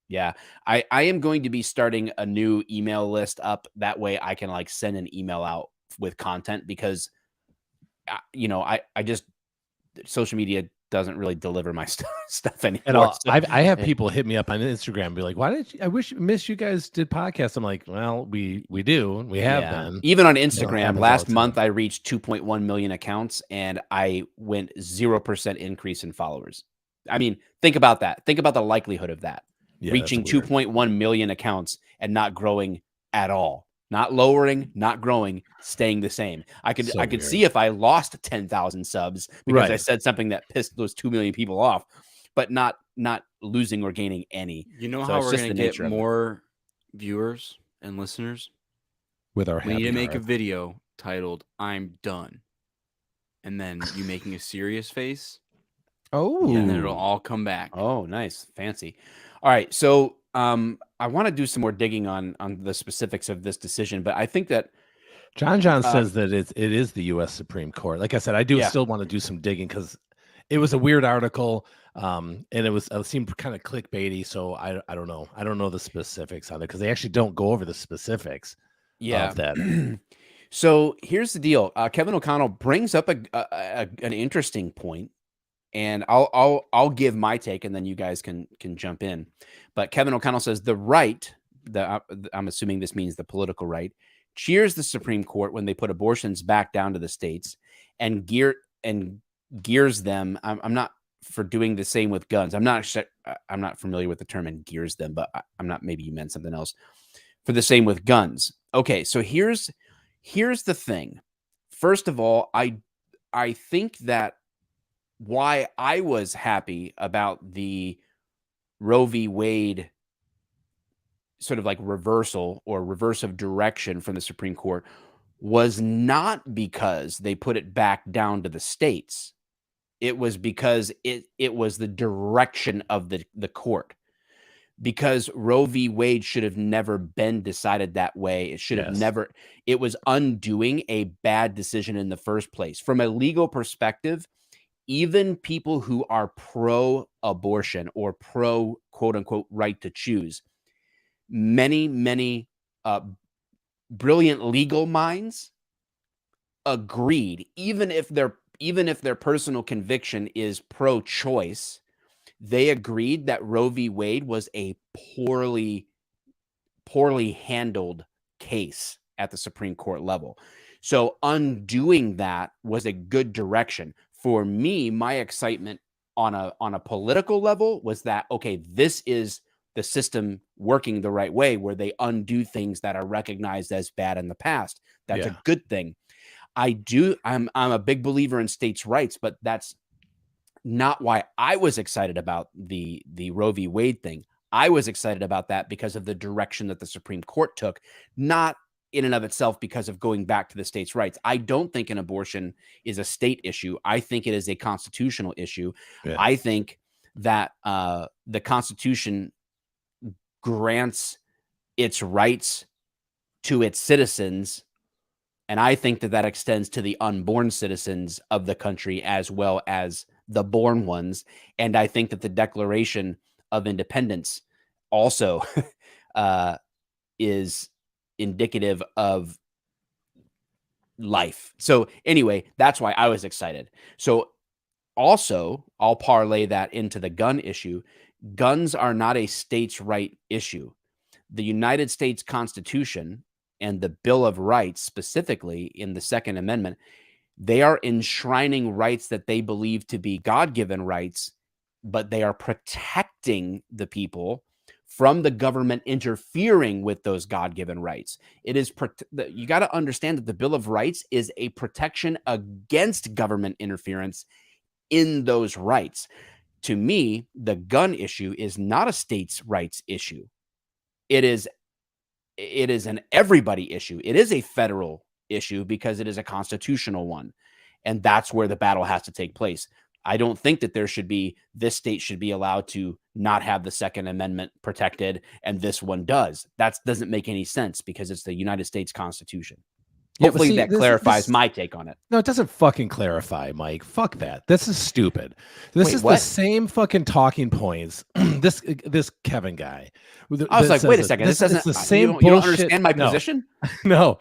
Yeah, I am going to be starting a new email list up. That way I can like send an email out with content, because, you know, I just, social media doesn't really deliver my stuff anymore. And So, I have people hit me up on Instagram and be like, why did you, I miss you guys did podcasts. I'm like, well, we do. We have been. Even on happens Instagram, all last the month time. I reached 2.1 million accounts, and I went 0% increase in followers. I mean, think about that. Think about the likelihood of that. Yeah, Reaching that's weird. 2.1 million accounts and not growing at all. Not lowering, not growing, staying the same. I could weird. see if I lost 10,000 subs because I Right. said something that pissed those 2 million people off, but not losing or gaining any. You know So how it's we're just going the to nature get of it. more viewers and listeners? With our We need to happy make a heart. video titled "I'm done," and then you making a serious face, Oh, and then it'll all come back. Oh, nice. Fancy. All right. So I want to do some more digging on the specifics of this decision, but I think that John says that it is the U.S. Supreme Court. Like I said, I do Yeah. still want to do some digging because it was a weird article, and it seemed kind of clickbaity. So I don't know. I don't know the specifics on it because they actually don't go over the specifics of that. So here's the deal. Kevin O'Connell brings up an interesting point, and I'll give my take, and then you guys can jump in. But Kevin O'Connell says the right, I'm assuming this means the political right, cheers the Supreme Court when they put abortions back down to the states, and gears them. I'm not for doing the same with guns. I'm not familiar with the term "and gears them," but I'm not. Maybe you meant something else. For the same with guns. Okay, so here's the thing. First of all, I think that why I was happy about the Roe v. Wade sort of like reversal or reverse of direction from the Supreme Court was not because they put it back down to the states. It was because it was the direction of the court. Because Roe v. Wade should have never been decided that way. It should have never. It was undoing a bad decision in the first place. From a legal perspective, even people who are pro-abortion or pro quote unquote right to choose, many brilliant legal minds agreed, even if their personal conviction is pro-choice, they agreed that Roe v. Wade was a poorly handled case at the Supreme Court level. So undoing that was a good direction. For me, my excitement on a political level was that, okay, this is the system working the right way, where they undo things that are recognized as bad in the past. That's a good thing. I'm a big believer in states' rights, but that's not why I was excited about the Roe v. Wade thing. I was excited about that because of the direction that the Supreme Court took, not in and of itself because of going back to the states' rights. I don't think an abortion is a state issue. I think it is a constitutional issue. Yeah. I think that the Constitution grants its rights to its citizens, and I think that extends to the unborn citizens of the country as well as the born ones. And I think that the Declaration of Independence also is indicative of life. So anyway, that's why I was excited. So also, I'll parlay that into the gun issue. Guns are not a states' right issue. The United States Constitution and the Bill of Rights, specifically in the Second Amendment, they are enshrining rights that they believe to be God-given rights, but they are protecting the people from the government interfering with those God-given rights. It is you got to understand that the Bill of Rights is a protection against government interference in those rights. To me, the gun issue is not a states' rights issue. It is an everybody issue. It is a federal issue because it is a constitutional one. and that's where the battle has to take place. I don't think that this state should be allowed to not have the Second Amendment protected, and this one does. That doesn't make any sense because it's the United States Constitution. Yeah, but Hopefully see, that clarifies my take on it. No, it doesn't fucking clarify, Mike. Fuck that. This is stupid. This Wait, is what? the same fucking talking points. this Kevin guy. I was like, wait a second. This doesn't. It's the same you don't bullshit. understand my No. position. No,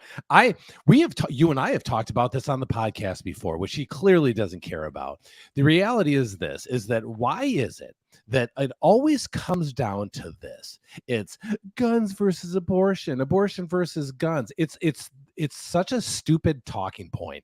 you and I have talked about this on the podcast before, which he clearly doesn't care about. The reality is this: is that why is it that it always comes down to this? It's guns versus abortion, abortion versus guns. It's such a stupid talking point.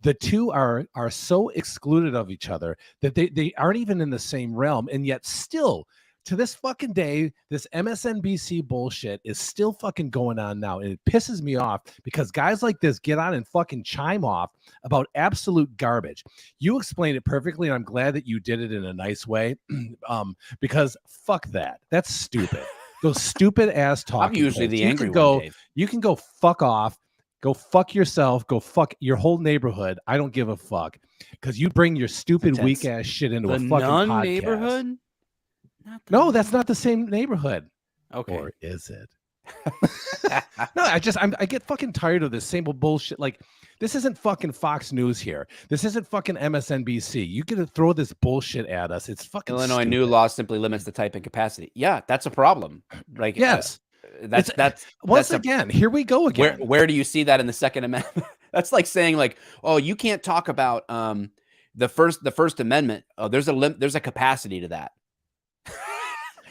The two are so excluded of each other that they aren't even in the same realm, and yet still to this fucking day, this MSNBC bullshit is still fucking going on now. And it pisses me off because guys like this get on and fucking chime off about absolute garbage. You explained it perfectly, and I'm glad that you did it in a nice way. Because fuck that. That's stupid. Those stupid ass talking I'm usually points. the angry go, one, Dave. You can go fuck off. Go fuck yourself. Go fuck your whole neighborhood. I don't give a fuck. Because you bring your stupid Intense. weak ass shit into The a fucking podcast. neighborhood. No, that's not the same neighborhood. Okay. Or is it? No, I get fucking tired of this same old bullshit. Like, this isn't fucking Fox News here. This isn't fucking MSNBC. You get to throw this bullshit at us. It's fucking Illinois stupid. new law simply limits the typing capacity. Yeah, that's a problem. Like, Yes. that's Once that's a- again, here we go again. where do you see that in the Second Amendment? That's like saying, like, oh, you can't talk about the First Amendment. Oh, there's a capacity to that.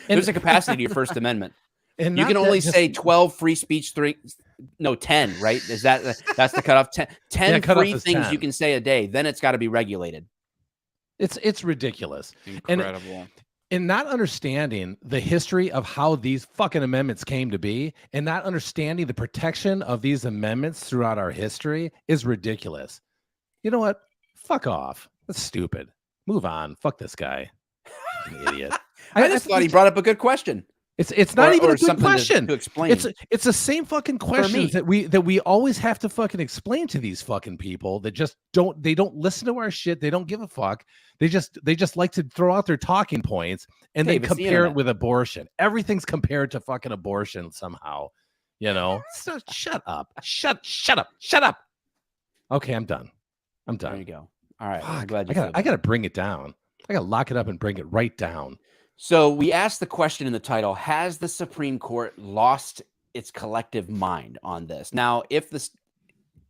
There's a capacity to your First Amendment. And You not can that only just- say 12 free speech 10, right? Is that's the cutoff? 10 Yeah, cutoff free is things 10. you can say a day. Then it's got to be regulated. It's ridiculous. Incredible. And not understanding the history of how these fucking amendments came to be and not understanding the protection of these amendments throughout our history is ridiculous. You know what? Fuck off. That's stupid. Move on. Fuck this guy. Fucking idiot. I just thought he brought up a good question. It's not Or- even or a good something question. to explain. It's the same fucking questions that we always have to fucking explain to these fucking people that just don't listen to our shit. They don't give a fuck. They just like to throw out their talking points and Dave, they it's the compare it internet. with abortion. Everything's compared to fucking abortion somehow. You know? So shut up. Shut up. Okay, I'm done. There you go. All right. I'm Fuck, glad you I feel gotta better. bring it down. I gotta lock it up and bring it right down. So we asked the question in the title: has the Supreme Court lost its collective mind on this? Now,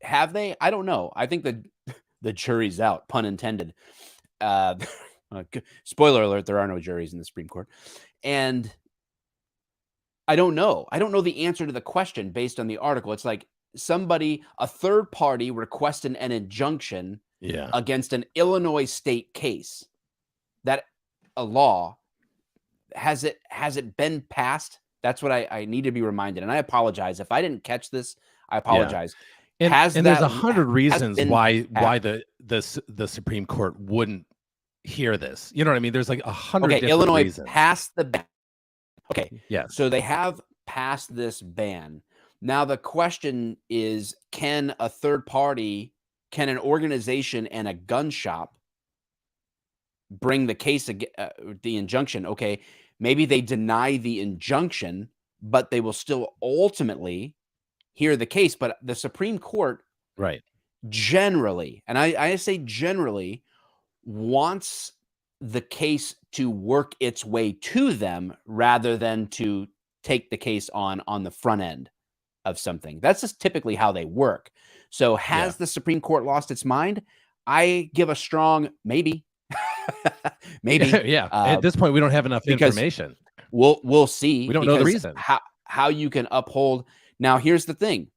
have they? I don't know. I think the jury's out, pun intended. Spoiler alert: there are no juries in the Supreme Court, and I don't know. I don't know the answer to the question based on the article. It's like a third party requested an injunction Yeah. against an Illinois state case. That a law has it been passed? That's what I need to be reminded. And I apologize if I didn't catch this. I apologize. And, Has and there's that- 100 reasons been why the Supreme Court wouldn't hear this. You know what I mean? There's like 100 Okay, different Illinois reasons. passed the ban. Okay, Yes. so they have passed this ban. Now the question is, can a third party, can an organization and a gun shop bring the case, the injunction? Okay, maybe they deny the injunction, but they will still ultimately hear the case. But the Supreme Court Right. generally, and I say generally, wants the case to work its way to them rather than to take the case on the front end of something. That's just typically how they work. So has the Supreme Court lost its mind? I give a strong maybe. Maybe. Yeah. At this point, we don't have enough because information. We'll see. We don't know the because reason. How you can uphold. Now, here's the thing.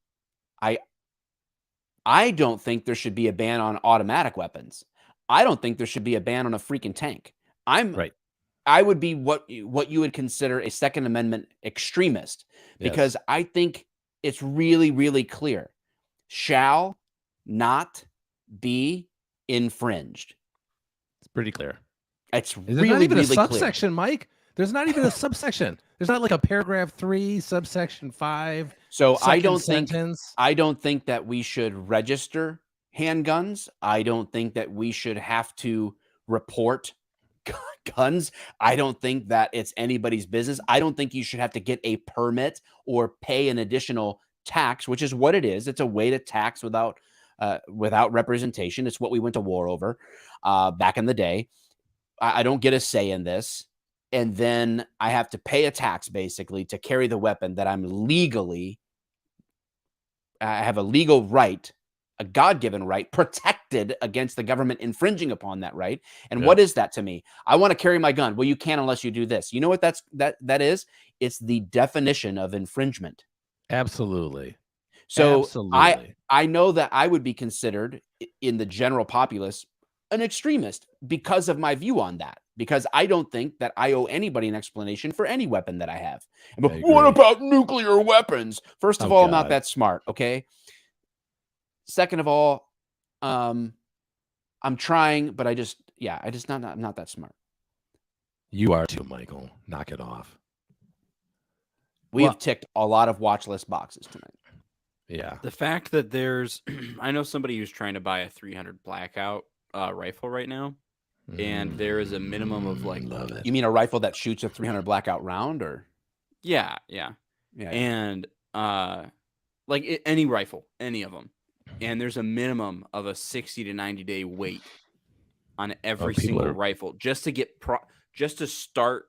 I don't think there should be a ban on automatic weapons. I don't think there should be a ban on a freaking tank. Right. I would be what you would consider a Second Amendment extremist, because I think it's really, really clear. Shall not be infringed. It's pretty clear. It's Is there really, not even really a clear. subsection, Mike? There's not even a subsection. There's not like a paragraph 3, subsection 5. So I second don't think sentence. I don't think that we should register handguns. I don't think that we should have to report guns. I don't think that it's anybody's business. I don't think you should have to get a permit or pay an additional tax, which is what it is. It's a way to tax without representation. It's what we went to war over back in the day. I don't get a say in this. And then I have to pay a tax basically to carry the weapon that I have a legal right, a God-given right, protected against the government infringing upon that right. And what is that to me? I want to carry my gun. Well, you can't unless you do this. You know what that is? It's the definition of infringement. Absolutely. So Absolutely. I know that I would be considered in the general populace an extremist because of my view on that. Because I don't think that I owe anybody an explanation for any weapon that I have. But what about nuclear weapons? First of all, I'm not that smart. Okay. Second of all, I'm trying, but I'm not that smart. You are too, Michael. Knock it off. We've ticked a lot of watch list boxes tonight. Yeah. The fact that there's, I know somebody who's trying to buy a 300 blackout rifle right now, and there is a minimum of like, love it. You mean a rifle that shoots a 300 blackout round, or? Yeah. And any rifle, any of them, and there's a minimum of a 60 to 90 day wait on every single rifle just to get just to start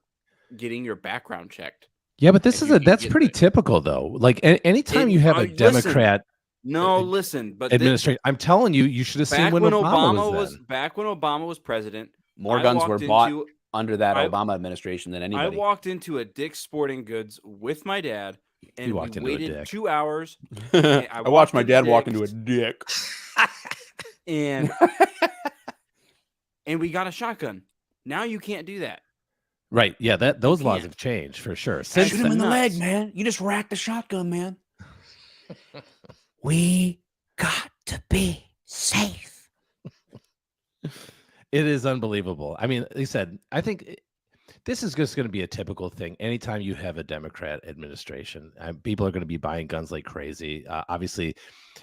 getting your background checked. Yeah, but that's pretty typical though. Like anytime you have a Democrat administration, I'm telling you, you should have seen when Obama was back when Obama was president. More guns were bought under that Obama administration than anybody. I walked into a Dick's Sporting Goods with my dad, and we waited 2 hours. I watched my dad walk into a Dick, and we got a shotgun. Now you can't do that. Right. Yeah, those laws have changed for sure. Shoot him in the leg, man. You just racked the shotgun, man. We got to be safe. It is unbelievable. I mean, like I said, I think this is just going to be a typical thing. Anytime you have a Democrat administration, people are going to be buying guns like crazy, obviously.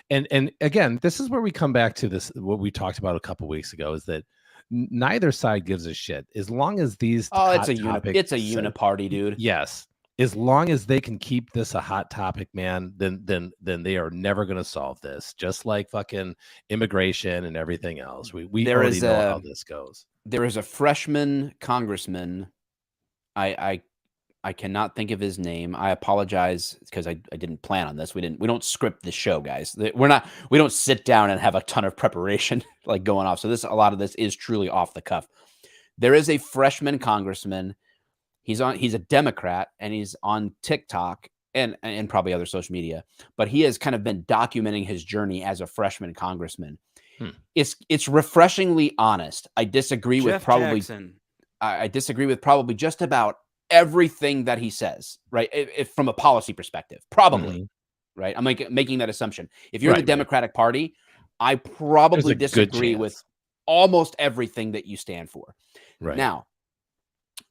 And again, this is where we come back to this, what we talked about a couple weeks ago, is that neither side gives a shit as long as these. It's a uniparty, dude. Yes, as long as they can keep this a hot topic, man, then they are never going to solve this. Just like fucking immigration and everything else. We already know how this goes. There is a freshman congressman. I cannot think of his name. I apologize because I didn't plan on this. We don't script the show, guys. We don't sit down and have a ton of preparation like going off. So a lot of this is truly off the cuff. There is a freshman congressman. He's a Democrat, and he's on TikTok and probably other social media, but he has kind of been documenting his journey as a freshman congressman. It's refreshingly honest. I disagree with probably just about everything that he says, right? If from a policy perspective, probably, right? I'm making that assumption. If you're in the Democratic Party, I probably disagree with almost everything that you stand for. Right now,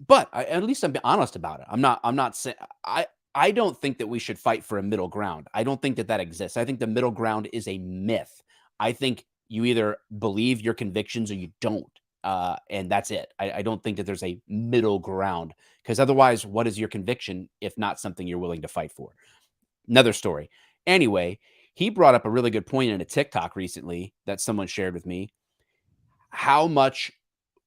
but at least I'm honest about it. I'm not saying I don't think that we should fight for a middle ground. I don't think that exists. I think the middle ground is a myth. I think you either believe your convictions or you don't. And that's it. I don't think that there's a middle ground, because otherwise, what is your conviction if not something you're willing to fight for? Another story. Anyway, he brought up a really good point in a TikTok recently that someone shared with me. How much,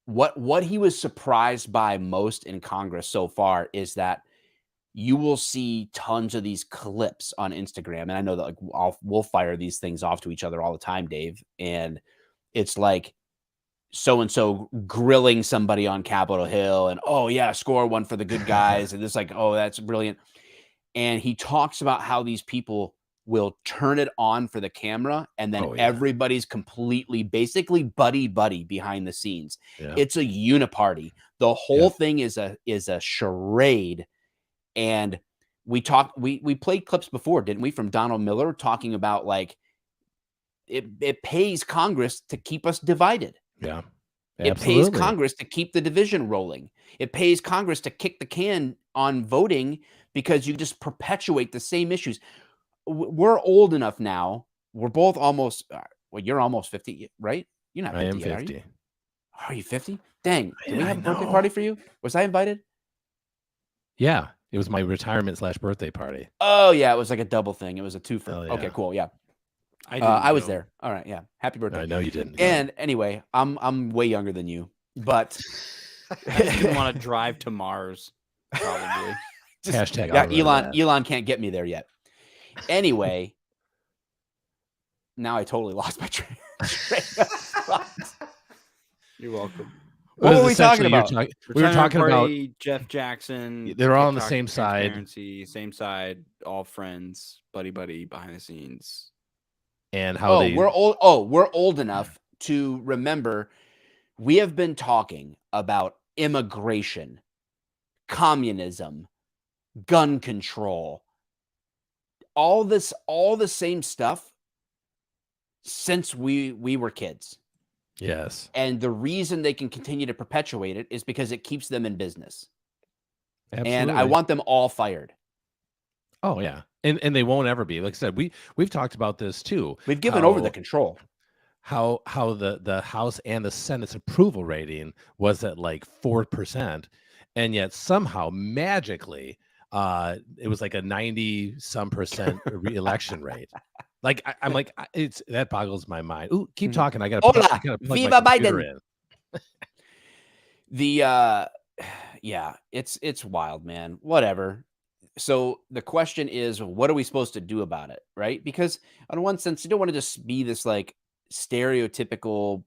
what he was surprised by most in Congress so far is that you will see tons of these clips on Instagram. And I know that we'll fire these things off to each other all the time, Dave. And it's like, so-and-so grilling somebody on Capitol Hill, and oh yeah, score one for the good guys. And it's like, oh, that's brilliant. And he talks about how these people will turn it on for the camera, and then everybody's completely basically buddy behind the scenes. Yeah. It's a uniparty. The whole thing is a charade. And we played clips before, didn't we, from Donald Miller talking about like it pays Congress to keep us divided. Yeah. It pays Congress to keep the division rolling. It pays Congress to kick the can on voting because you just perpetuate the same issues. We're old enough now. We're both almost, Well, you're almost 50, right? You're not 50 I am yet, are 50. you? Are you 50? Dang. Did we I have a birthday know. party for you? Was I invited? Yeah, it was my retirement/birthday party. Oh, yeah. It was like a double thing. It was a two for. Hell Okay, yeah. cool. Yeah. I was go. there. All right. Yeah. Happy birthday. I know you didn't. go. And anyway, I'm way younger than you, but I just didn't want to drive to Mars. Probably. Hashtag. yeah, I'll remember that. Elon can't get me there yet. Anyway, now I totally lost my train of thought. You're welcome. What It was were we talking essentially you're about? we were Retirement talking about party, Jeff Jackson. They're all on the TikTok same side. transparency, same side, all friends, buddy, behind the scenes. and how they. We're old. Oh, we're old enough to remember. We have been talking about immigration, communism, gun control, all the same stuff since we were kids. Yes. And the reason they can continue to perpetuate it is because it keeps them in business. Absolutely. And I want them all fired. Oh yeah, and they won't ever be. Like I said, we've talked about this too. We've given over the How- control. How the House and the Senate's approval rating was at like 4%, and yet somehow magically, it was like a 90-some% re-election rate. Like I'm like that boggles my mind. Ooh, keep Mhm. talking. I gotta Hola, plug viva my computer Biden. in. The yeah, it's wild, man. Whatever. So the question is, what are we supposed to do about it, right? Because on one sense, you don't want to just be this like stereotypical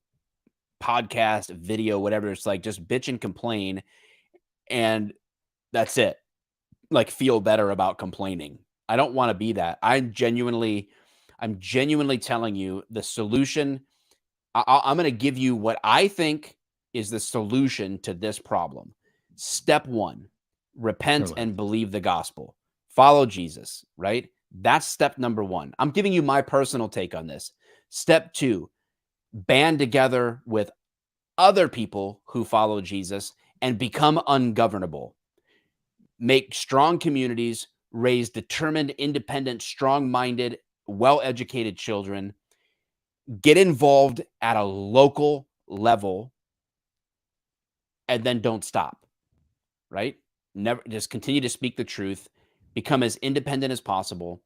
podcast, video, whatever. It's like just bitch and complain, and that's it. Like feel better about complaining. I don't want to be that. I'm genuinely telling you the solution. I'm going to give you what I think is the solution to this problem. Step 1, repent Correct. and believe the gospel. Follow Jesus, right? That's step number 1. I'm giving you my personal take on this. Step 2, band together with other people who follow Jesus and become ungovernable. Make strong communities, raise determined, independent, strong-minded, well-educated children. Get involved at a local level and then don't stop, right? Never just continue to speak the truth, become as independent as possible,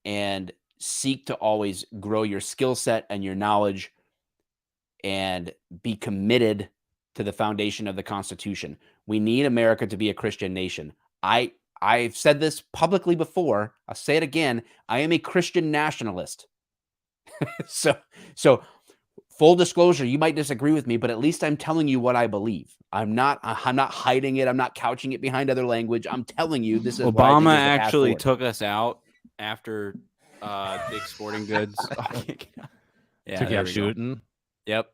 and seek to always grow your skill set and your knowledge and be committed to the foundation of the Constitution. We need America to be a Christian nation. I've said this publicly before. I'll say it again. I am a Christian nationalist. So full disclosure, you might disagree with me, but at least I'm telling you what I believe. I'm not hiding it. I'm not couching it behind other language. I'm telling you this is what I think Obama is the path actually forward. took us out after the exporting goods. Yeah, Took you there out we go. shooting. Yep.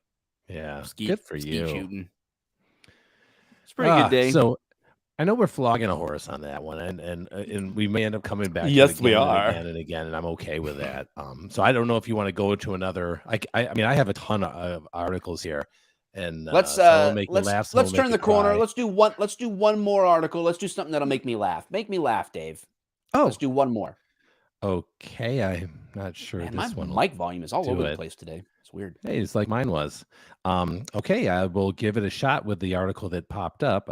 Yeah. Skeet, Good for skeet you. shooting. It's a pretty good day. So I know we're flogging a horse on that one, and we may end up coming back. Yes, to it we again are. and again and again, and I'm okay with that. So I don't know if you want to go to another. I mean, I have a ton of articles here, and Let's some will make you laugh, let's some will turn make the you corner. cry. Let's do one more article. Let's do something that'll make me laugh. Make me laugh, Dave. Oh, Let's do one more. okay. I'm not sure Man, my this one. mic volume is all do over the it. place today. It's weird. Hey, it's like mine was. Okay, I will give it a shot with the article that popped up.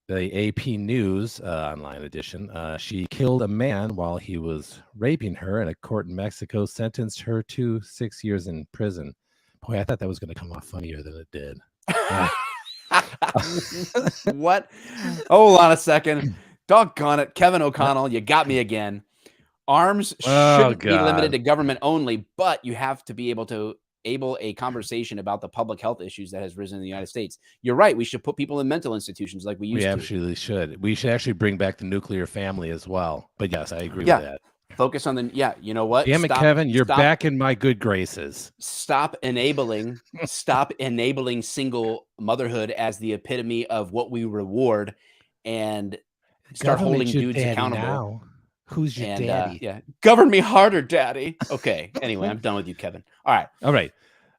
The AP News online edition. She killed a man while he was raping her, and a court in Mexico sentenced her to 6 years in prison. Boy, I thought that was going to come off funnier than it did. What? Hold on a second. Doggone it. Kevin O'Connell, you got me again. Arms Oh, shouldn't be limited God. to government only, but you have to be able a conversation about the public health issues that has risen in the United States. You're right. We should put people in mental institutions like we used We to. absolutely should. We should actually bring back the nuclear family as well. But yes, I agree Yeah. with that. Focus on the you know what? Damn it, Kevin, you're stop- back in my good graces. Stop enabling single motherhood as the epitome of what we reward and start holding Government's your dudes daddy accountable. now. Who's your And daddy? yeah, govern me harder, daddy. Okay. Anyway, I'm done with you, Kevin. All right. All right.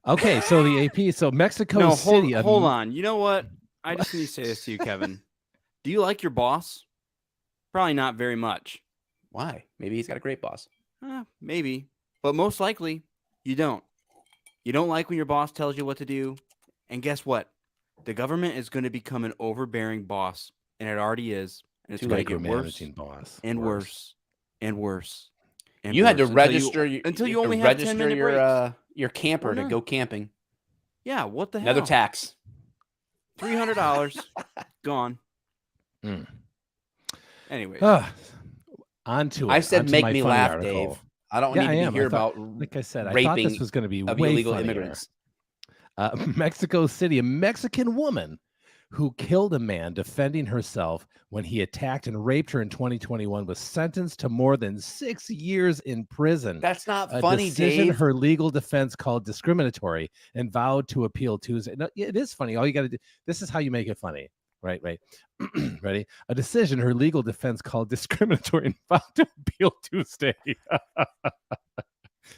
Okay, so the AP, so Mexico No, City. hold on. You know what? I just need to say this to you, Kevin. Do you like your boss? Probably not very much. Why? Maybe he's got a great boss. Maybe. But most likely, you don't. You don't like when your boss tells you what to do. And guess what? The government is going to become an overbearing boss, and it already is. And it's going to get worse Micromanaging boss. and worse and worse. And You had to worse register until you had to only have register 10-minute breaks. your camper to Why go not? camping. Yeah, what the hell? Another tax. $300 gone. Mm. Anyway, Onto it. I said onto make my me funny laugh, article. Dave. I don't Yeah, need I to am. be here I thought- about Like I said, I thought raping this was going to be of way illegal funnier. immigrants. Mexico City, a Mexican woman who killed a man defending herself when he attacked and raped her in 2021 was sentenced to more than 6 years in prison. That's not A funny, decision Dave. her legal defense called discriminatory and vowed to appeal Tuesday. No, it is funny. All you got to do. This is how you make it funny. Right. Ready? A decision her legal defense called discriminatory and vowed to appeal Tuesday.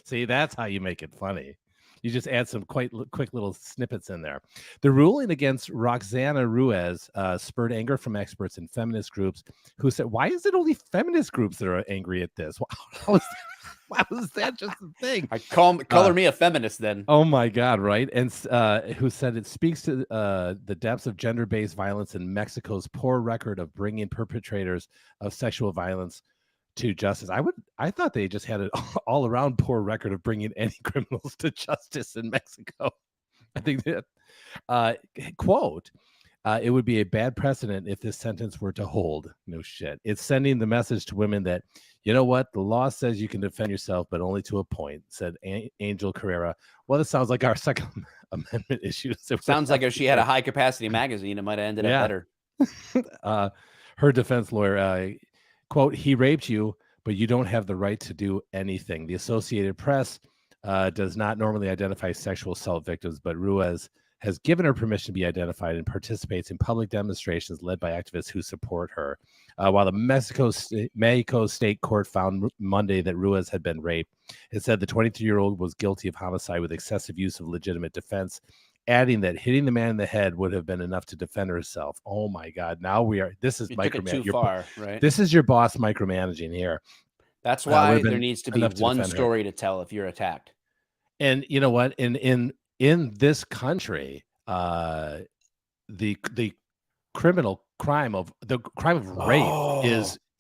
See, that's how you make it funny. You just add some quick little snippets in there. The ruling against Roxana Ruiz spurred anger from experts and feminist groups who said, why is it only feminist groups that are angry at this? Why was that just a thing? Color me a feminist then. Oh my God, right? And who said it speaks to the depths of gender-based violence in Mexico's poor record of bringing perpetrators of sexual violence to justice. I thought they just had an all-around poor record of bringing any criminals to justice in Mexico. I think that quote, it would be a bad precedent if this sentence were to hold. No shit. It's sending the message to women that, you know what, the law says you can defend yourself, but only to a point, said Angel Carrera. Well, this sounds like our Second Amendment issues. Sounds like if she had a high capacity magazine, it might have ended up better. Her defense lawyer, quote, he raped you, but you don't have the right to do anything. The Associated Press does not normally identify sexual assault victims, but Ruiz has given her permission to be identified and participates in public demonstrations led by activists who support her. While the Mexico State Court found Monday that Ruiz had been raped, it said the 23-year-old was guilty of homicide with excessive use of legitimate defense, adding that hitting the man in the head would have been enough to defend herself. Oh my God! Now this is You took it too micromanaging. far, right? This is your boss micromanaging here. That's why would've there been needs to be enough to one defend her. story to tell if you're attacked. And you know what? In this country, the criminal crime of rape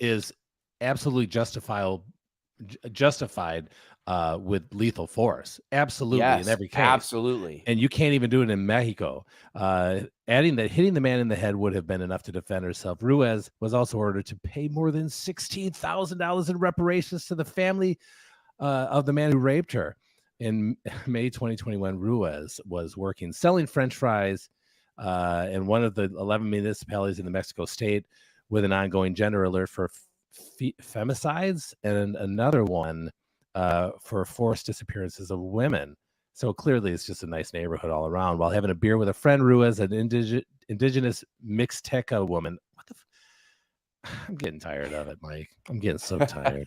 is absolutely justified with lethal force. Absolutely, Yes, in every case. absolutely. And you can't even do it in Mexico. Adding that hitting the man in the head would have been enough to defend herself. Ruiz was also ordered to pay more than $16,000 in reparations to the family of the man who raped her. In May 2021, Ruiz was working selling French fries in one of the 11 municipalities in the Mexico state with an ongoing gender alert for femicides and another one for forced disappearances of women. So clearly it's just a nice neighborhood all around. While having a beer with a friend, Ruiz, an indigenous Mixteca woman. What the I'm getting tired of it, Mike. I'm getting so tired.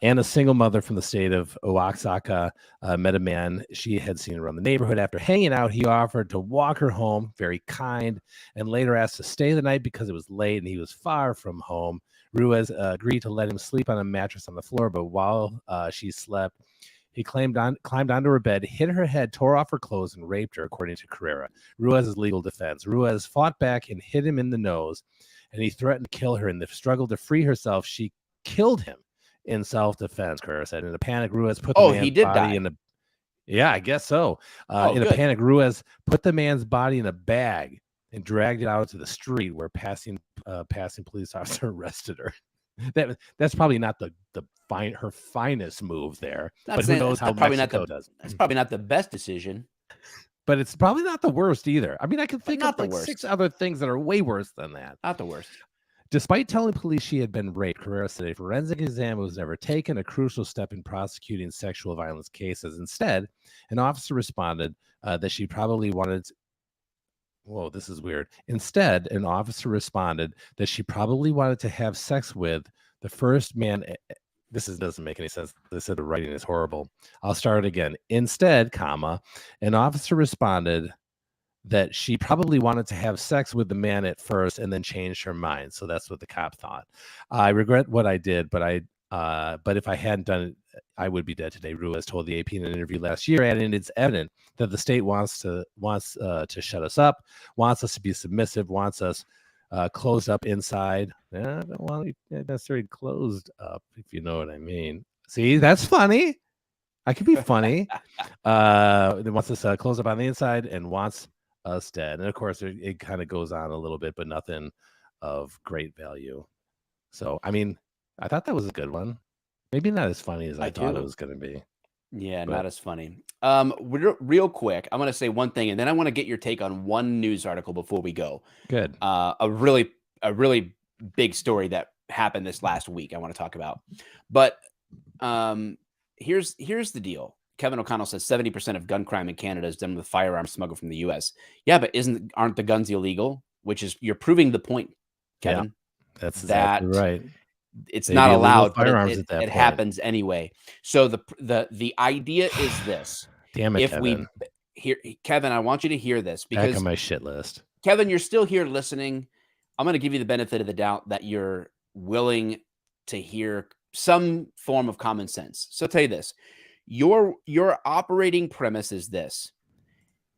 And a single mother from the state of Oaxaca met a man she had seen around the neighborhood. After hanging out, he offered to walk her home, very kind, and later asked to stay the night because it was late and he was far from home. Ruiz agreed to let him sleep on a mattress on the floor, but while she slept, he climbed onto her bed, hit her head, tore off her clothes, and raped her, according to Carrera. Ruiz's legal defense. Ruiz fought back and hit him in the nose, and he threatened to kill her. In the struggle to free herself, she killed him in self-defense, Carrera said. In a panic, Ruiz put the man's body in a... Yeah, I guess so. In a panic, Ruiz put the man's body in a bag and dragged it out to the street where passing police officer arrested her. That's probably not her finest move there. But who knows how Mexico does. That's probably not the best decision. But it's probably not the worst either. I mean, I can think of like worst. 6 other things that are way worse than that. Not the worst. Despite telling police she had been raped, Carrera said a forensic exam was never taken, a crucial step in prosecuting sexual violence cases. Instead, an officer responded that she probably wanted... Whoa, this is weird. Instead, an officer responded that she probably wanted to have sex with the first man... This doesn't make any sense. They said the writing is horrible. I'll start again. Instead, an officer responded that she probably wanted to have sex with the man at first and then changed her mind. So that's what the cop thought. I regret what I did, but if I hadn't done it, I would be dead today. Ruiz told the AP in an interview last year, and it's evident that the state wants to shut us up, wants us to be submissive, wants us closed up inside. I don't want it necessarily closed up, if you know what I mean. See, that's funny. I could be funny. It wants us closed up on the inside and wants us dead. And of course, it kind of goes on a little bit, but nothing of great value. So, I mean, I thought that was a good one. Maybe not as funny as I thought it was going to be. Yeah, But- not as funny. Real quick, I'm going to say one thing, and then I want to get your take on one news article before we go. Good. A really big story that happened this last week I want to talk about. But here's the deal. Kevin O'Connell says 70% of gun crime in Canada is done with firearms smuggled from the US. Yeah, but aren't the guns illegal? Which is, you're proving the point, Kevin. Yeah, that's exactly right. It's They'd not be illegal allowed, but firearms at that it point. happens anyway. So the idea is this. Damn it, If Kevin. Kevin, I want you to hear this, Back because on my shit list. Kevin, you're still here listening. I'm going to give you the benefit of the doubt that you're willing to hear some form of common sense. So I'll tell you this. Your operating premise is this,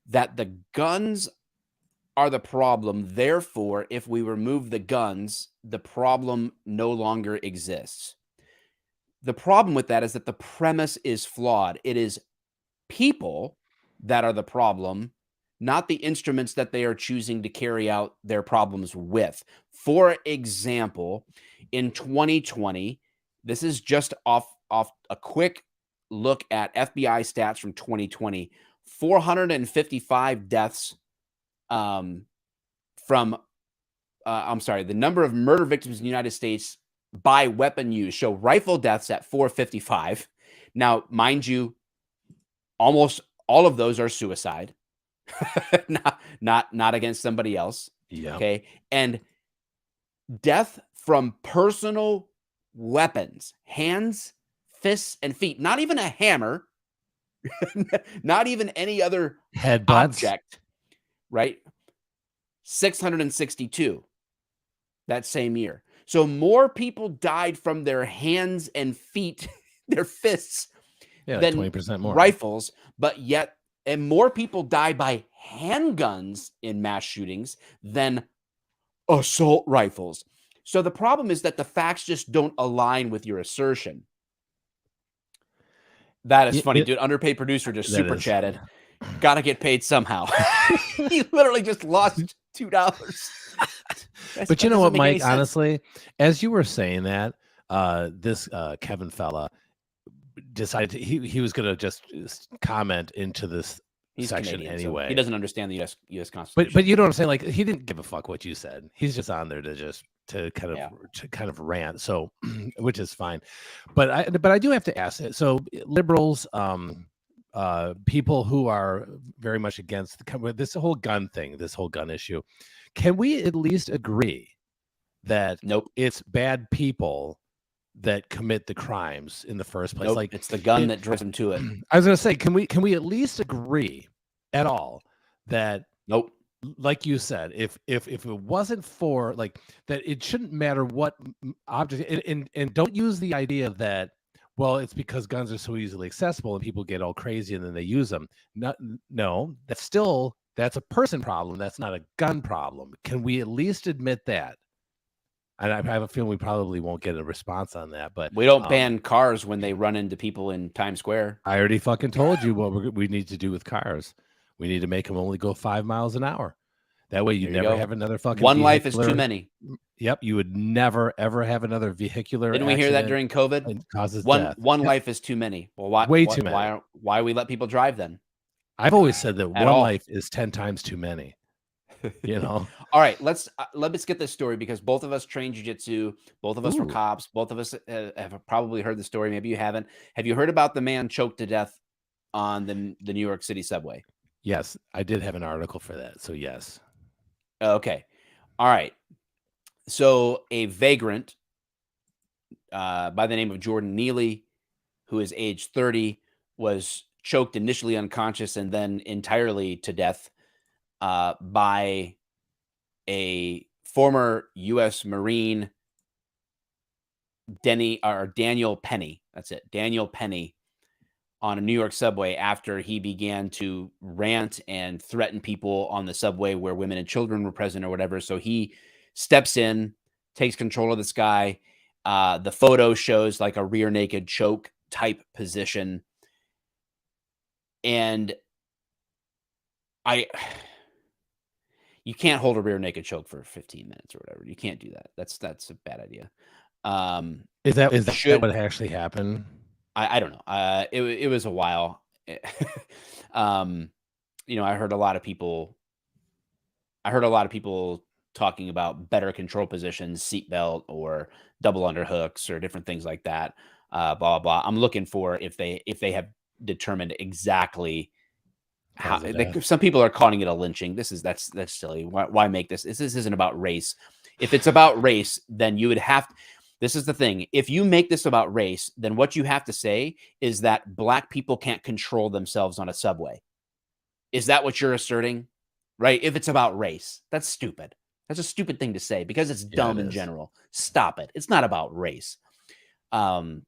that the guns are the problem. Therefore, if we remove the guns, the problem no longer exists. The problem with that is that the premise is flawed. It is people that are the problem, not the instruments that they are choosing to carry out their problems with. For example, in 2020, this is just off a quick look at FBI stats from 2020, 455 deaths the number of murder victims in the United States by weapon use show rifle deaths at 455. Now, mind you, almost all of those are suicide, not against somebody else. Yeah. Okay. And death from personal weapons, hands, fists, and feet, not even a hammer, not even any other Headbutts. object, right? 662 that same year. So more people died from their hands and feet, their fists, Yeah, like than 20% more. rifles, but yet, and more people die by handguns in mass shootings than assault rifles. So the problem is that the facts just don't align with your assertion. That is funny, dude. Underpaid producer just That super is. chatted. Gotta get paid somehow. He literally just lost $2. But you know what, Mike, honestly, as you were saying that, this Kevin fella decided he was going to just comment into this section Canadian, so anyway. he doesn't understand the U.S. Constitution. But you know what I'm saying? Like, he didn't give a fuck what you said. He's just on there to kind of rant. So, which is fine. But I do have to ask it. So liberals, people who are very much against this whole gun thing, this whole gun issue, can we at least agree that nope, it's bad people that commit the crimes in the first place? Nope, like, it's the gun that drives them to it. I was going to say, can we at least agree at all that nope, like you said, if it wasn't for like that, it shouldn't matter what object, and don't use the idea that, well, it's because guns are so easily accessible and people get all crazy and then they use them. No, that's a person problem. That's not a gun problem. Can we at least admit that? And I have a feeling we probably won't get a response on that, but we don't ban cars when they run into people in Times Square. I already fucking told you what we need to do with cars. We need to make them only go 5 miles an hour. That way you never have another fucking one life is too many. Yep, you would never ever have another vehicular. Didn't we hear that during COVID? It causes one death. life is too many. Well, why? Way too many. Why we let people drive then? I've always said that one all. life is 10 times too many. You know. All right, let's get this story, because both of us trained jiu-jitsu. Both of us were Ooh. cops. Both of us have probably heard the story. Maybe you haven't. Have you heard about the man choked to death on the New York City subway? Yes, I did have an article for that. So yes. Okay. All right. So a vagrant by the name of Jordan Neely, who is age 30, was choked initially unconscious and then entirely to death by a former U.S. Marine, Daniel Penny. That's it. Daniel Penny on a New York subway after he began to rant and threaten people on the subway where women and children were present or whatever. So he steps in, takes control of this guy. The photo shows like a rear naked choke type position. And you can't hold a rear naked choke for 15 minutes or whatever. You can't do that. That's a bad idea. Is that what actually happened? I don't know. It was a while. I heard a lot of people talking about better control positions, seatbelt or double underhooks or different things like that. Blah blah. I'm looking for if they have determined exactly how. Some people are calling it a lynching. That's silly. Why make this? This isn't about race. If it's about race, then you would have. This is the thing. If you make this about race, then what you have to say is that black people can't control themselves on a subway. Is that what you're asserting? Right? If it's about race, that's stupid. That's a stupid thing to say because it's dumb in general. Stop it. It's not about race. So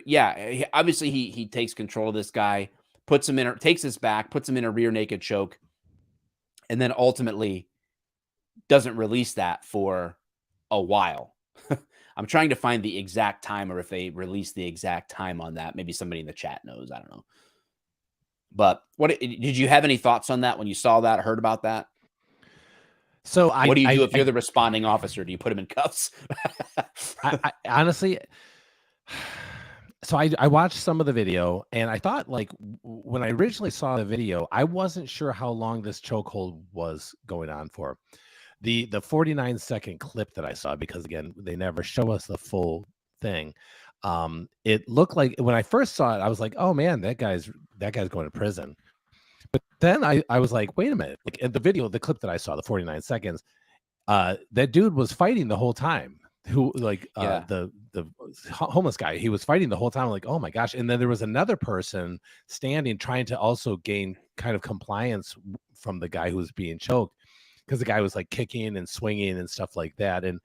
yeah, obviously he takes control of this guy, puts him in, takes his back, puts him in a rear naked choke, and then ultimately doesn't release that for a while. I'm trying to find the exact time, or if they release the exact time on that. Maybe somebody in the chat knows. I don't know. But what did you have any thoughts on that when you saw that, heard about that? So what do you do if you're the responding officer? Do you put him in cuffs? I honestly, so I watched some of the video and I thought, like, when I originally saw the video, I wasn't sure how long this chokehold was going on for. The 49-second clip that I saw, because again, they never show us the full thing. It looked like when I first saw it, I was like, oh man, that guy's going to prison. But then I was like, wait a minute. Like in the video, the clip that I saw, the 49 seconds, that dude was fighting the whole time. The homeless guy, he was fighting the whole time. Like, oh my gosh. And then there was another person standing, trying to also gain kind of compliance from the guy who was being choked, because the guy was like kicking and swinging and stuff like that. And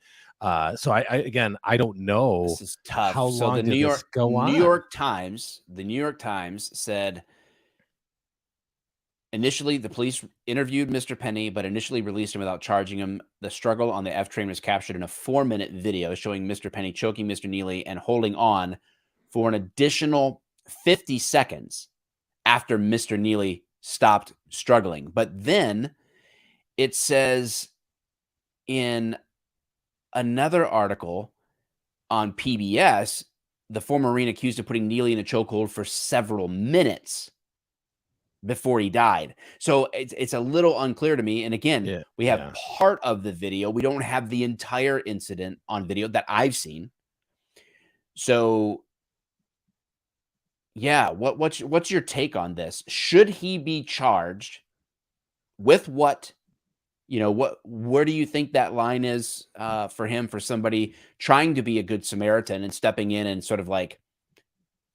so I don't know. This is tough. How long the did this go on? The New York Times said initially the police interviewed Mr. Penny, but initially released him without charging him. The struggle on the F train was captured in a 4-minute video showing Mr. Penny choking Mr. Neely and holding on for an additional 50 seconds after Mr. Neely stopped struggling. But then it says in another article on PBS, the former Marine accused of putting Neely in a chokehold for several minutes before he died. So it's a little unclear to me. And again, we have part of the video. We don't have the entire incident on video that I've seen. So yeah, what's your take on this? Should he be charged with what? Where do you think that line is for him, for somebody trying to be a good Samaritan and stepping in and sort of like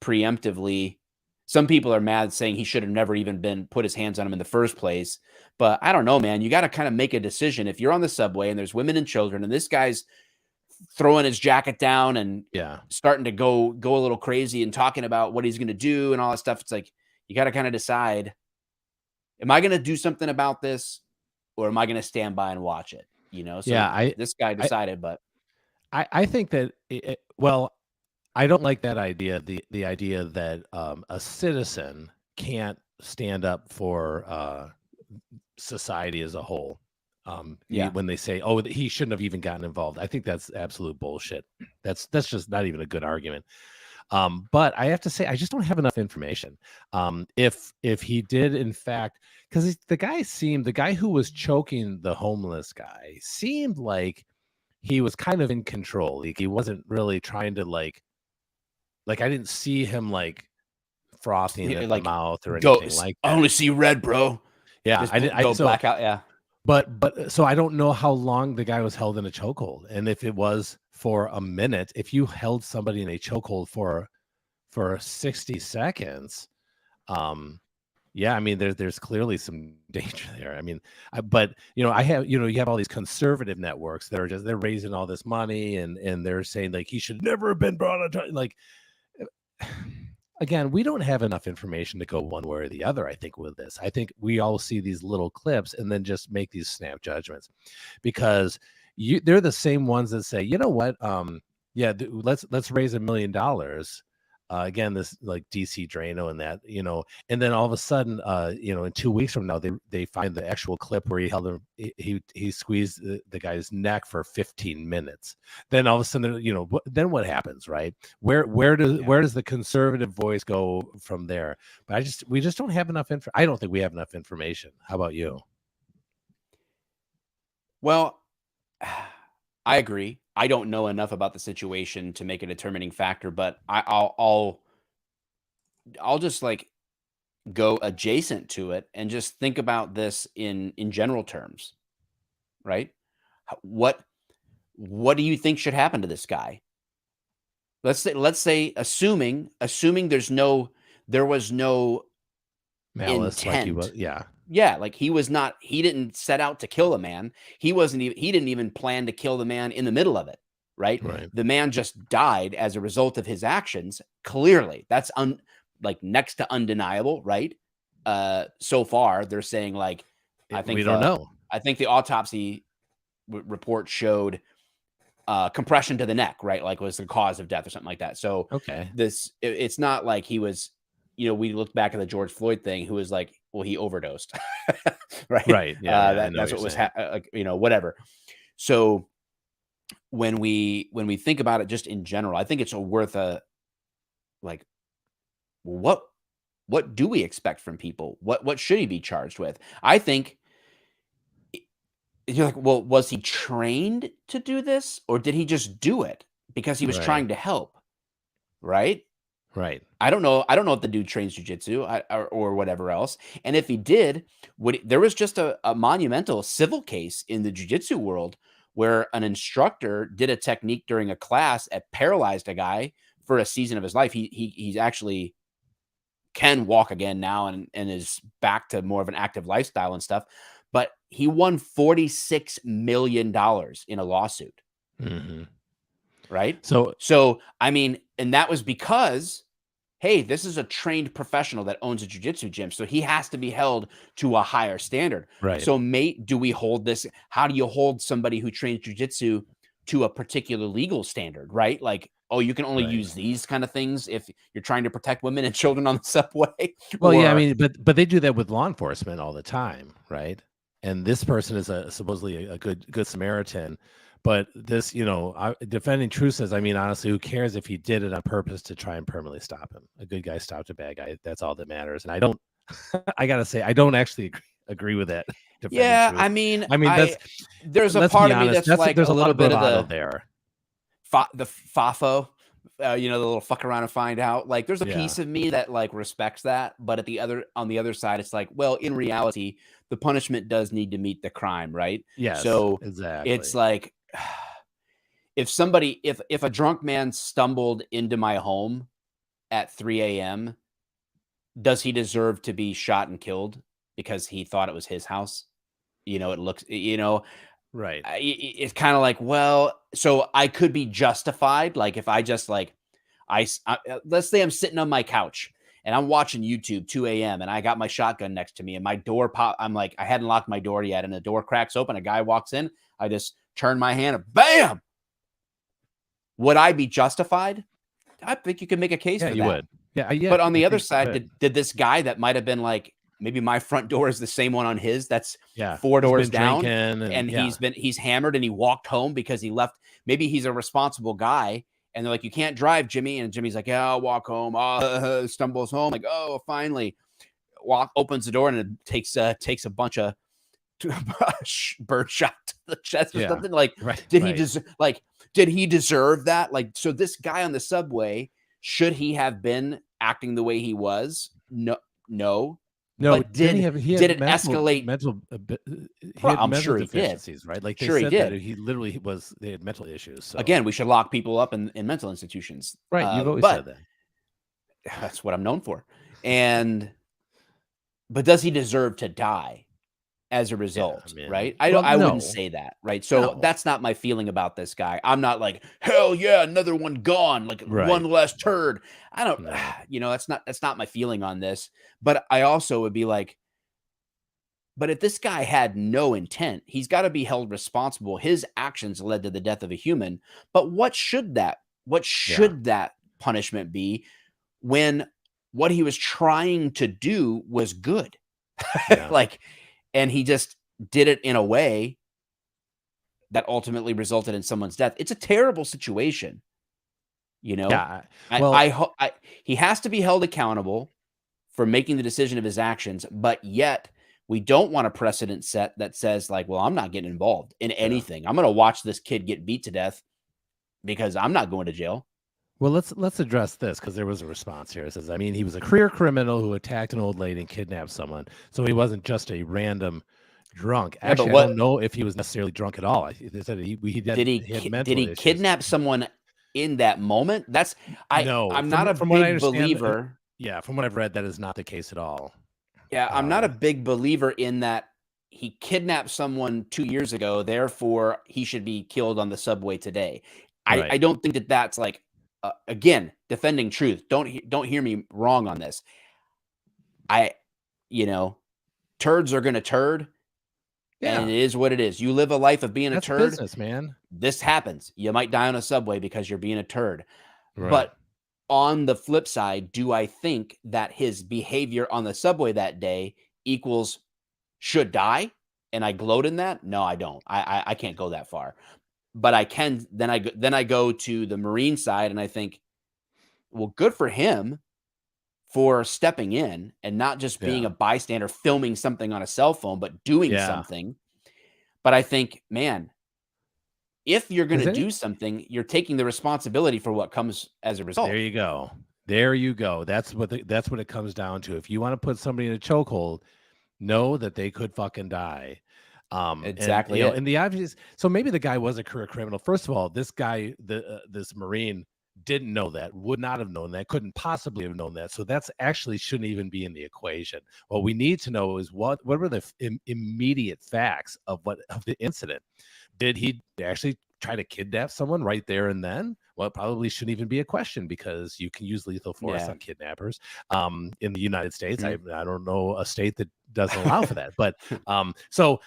preemptively? Some people are mad saying he should have never even been put his hands on him in the first place. But I don't know, man. You got to kind of make a decision. If you're on the subway and there's women and children and this guy's throwing his jacket down and starting to go a little crazy and talking about what he's going to do and all that stuff, it's like you got to kind of decide, am I going to do something about this? Or am I going to stand by and watch it? So this guy decided, but I think that, I don't like that idea. The idea that a citizen can't stand up for society as a whole. When they say, oh, he shouldn't have even gotten involved. I think that's absolute bullshit. That's just not even a good argument. But I have to say, I just don't have enough information. If he did, in fact, because the guy who was choking the homeless guy seemed like he was kind of in control. He wasn't really trying to like I didn't see him like frothing at the mouth or anything like that. I only see red, bro. Yeah, I go blackout. Yeah. But so I don't know how long the guy was held in a chokehold, and if it was for a minute, if you held somebody in a chokehold for 60 seconds, Yeah, I mean, there's clearly some danger there. I mean, but I have, you have all these conservative networks that are they're raising all this money, and they're saying like he should never have been brought on like. Again, we don't have enough information to go one way or the other. I think with this, I think we all see these little clips and then just make these snap judgments, because they're the same ones that say, you know what, yeah, let's raise $1 million. Again, this like DC Drano and that, and then all of a sudden, in 2 weeks from now, they find the actual clip where he held him, he squeezed the guy's neck for 15 minutes. Then all of a sudden, then what happens, right? Where does the conservative voice go from there? But we just don't have enough I don't think we have enough information. How about you? Well, I agree. I don't know enough about the situation to make a determining factor, but I'll just like go adjacent to it and just think about this in general terms, right? What do you think should happen to this guy? Let's say assuming there was no Malice, like he intent. was, yeah. Yeah, like he didn't set out to kill a man. He didn't even plan to kill the man in the middle of it, right? Right. The man just died as a result of his actions. Clearly, that's like next to undeniable, right? So far, they're saying like, I think we don't know. I think the autopsy report showed compression to the neck, right? Like was the cause of death or something like that. So Okay. it's not like he was, we look back at the George Floyd thing, who was like, well, he overdosed, right? Right. Yeah. That's what was whatever. So when we think about it just in general, I think it's worth like, what do we expect from people? What should he be charged with? I think you're like, well, was he trained to do this, or did he just do it because he was Right. trying to help? Right. Right. I don't know if the dude trains jujitsu or whatever else. And if he did, there was just a monumental civil case in the jujitsu world where an instructor did a technique during a class and paralyzed a guy for a season of his life. He's actually can walk again now and is back to more of an active lifestyle and stuff. But he won $46 million in a lawsuit. Mm-hmm. Right. So I mean, and that was because, hey, this is a trained professional that owns a jiu-jitsu gym. So he has to be held to a higher standard. right. So do we hold this? How do you hold somebody who trains jiu-jitsu to a particular legal standard, right? Like, oh, you can only Right. use these kind of things if you're trying to protect women and children on the subway. Well, yeah, I Or- mean, but they do that with law enforcement all the time, right? And this person is supposedly a good Samaritan, but this, defending truth says, I mean, honestly, who cares if he did it on purpose to try and permanently stop him? A good guy stopped a bad guy. That's all that matters. And I don't, I gotta say, I don't actually agree with that. defending yeah, truth. I mean, let's there's a be part of me honest, that's like there's a little bit of bravado the there. the FAFO, the little fuck around and find out. Like, there's a Yeah. piece of me that like respects that, but on the other side, it's like, well, in reality, the punishment does need to meet the crime, right? Yes. So exactly. it's like, if a drunk man stumbled into my home at 3 a.m., does he deserve to be shot and killed because he thought it was his house? It looks, right. it's kind of like, well, so I could be justified. Like if I just like, let's say I'm sitting on my couch and I'm watching YouTube 2 a.m. and I got my shotgun next to me and my door I'm like, I hadn't locked my door yet. And the door cracks open. A guy walks in. I just turn my hand and bam. Would I be justified? I think you could make a case for you that. would. Yeah. But on the I other think you side, could. did this guy that might have been like, maybe my front door is the same one on his, that's Yeah. 4 He's doors been down, drinking and yeah. he's hammered and he walked home because he left. Maybe he's a responsible guy and they're like, you can't drive, Jimmy. And Jimmy's like, yeah, I'll walk home. Stumbles home. Like, oh, finally opens the door and it takes a bunch of bird shot to the chest or Yeah. something. Like, Right. did he deserve that? Like, so this guy on the subway, should he have been acting the way he was? No. No, But did it escalate? Mental, I'm sure he did. deficiencies, right? Like they Sure he said did. that he literally they had mental issues. So. Again, we should lock people up in mental institutions. right? You've always but said that. that's what I'm known for. And but does he deserve to die as a result? man. Right? Well, I wouldn't no. say that. Right. So No. that's not my feeling about this guy. I'm not like, hell yeah, another one gone, like Right. one less turd. I don't, No. that's not my feeling on this. But I also would be like, but if this guy had no intent, he's got to be held responsible. His actions led to the death of a human. But what should that punishment be when what he was trying to do was good? Yeah. Like, and he just did it in a way that ultimately resulted in someone's death. It's a terrible situation. Yeah. He has to be held accountable for making the decision of his actions, but yet we don't want a precedent set that says like, well, I'm not getting involved in anything. I'm going to watch this kid get beat to death because I'm not going to jail. Well, let's address this because there was a response here. It says, I mean, he was a career criminal who attacked an old lady and kidnapped someone. So he wasn't just a random drunk. Actually, I don't know if he was necessarily drunk at all. They said did he kidnap someone in that moment? I'm not a big believer. Yeah, from what I've read, that is not the case at all. Yeah, I'm not a big believer in that he kidnapped someone 2 years ago, therefore he should be killed on the subway today. Right. I don't think that that's like, again, defending truth. Don't hear me wrong on this. Turds are going to turd. Yeah. And it is what it is. You live a life of being a turd. Business, man. This happens. You might die on a subway because you're being a turd. Right. But on the flip side, do I think that his behavior on the subway that day equals should die? And I gloat in that? No, I don't. I can't go that far. But I can. Then I go to the Marine side and I think, well, good for him for stepping in and not just being a bystander, filming something on a cell phone, but doing something. But I think, man, if you're going to do something, you're taking the responsibility for what comes as a result. There you go. That's what it comes down to. If you want to put somebody in a chokehold, know that they could fucking die. Exactly. And the obvious. So maybe the guy was a career criminal. First of all, this guy, this Marine, didn't know that, would not have known that, couldn't possibly have known that. So that's actually shouldn't even be in the equation. What we need to know is what were the immediate facts of the incident. Did he actually try to kidnap someone right there and then? Well, it probably shouldn't even be a question because you can use lethal force on kidnappers. In the United States, I don't know a state that doesn't allow for that. But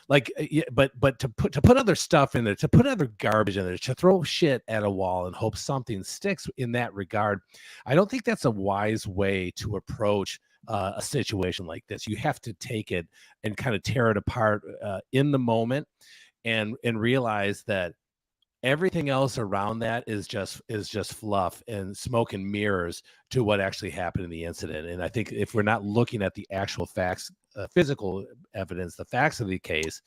but to put other stuff in there, to put other garbage in there, to throw shit at a wall and hope something sticks in that regard, I don't think that's a wise way to approach a situation like this. You have to take it and kind of tear it apart in the moment. And realize that everything else around that is just fluff and smoke and mirrors to what actually happened in the incident. And I think if we're not looking at the actual facts, physical evidence, the facts of the case,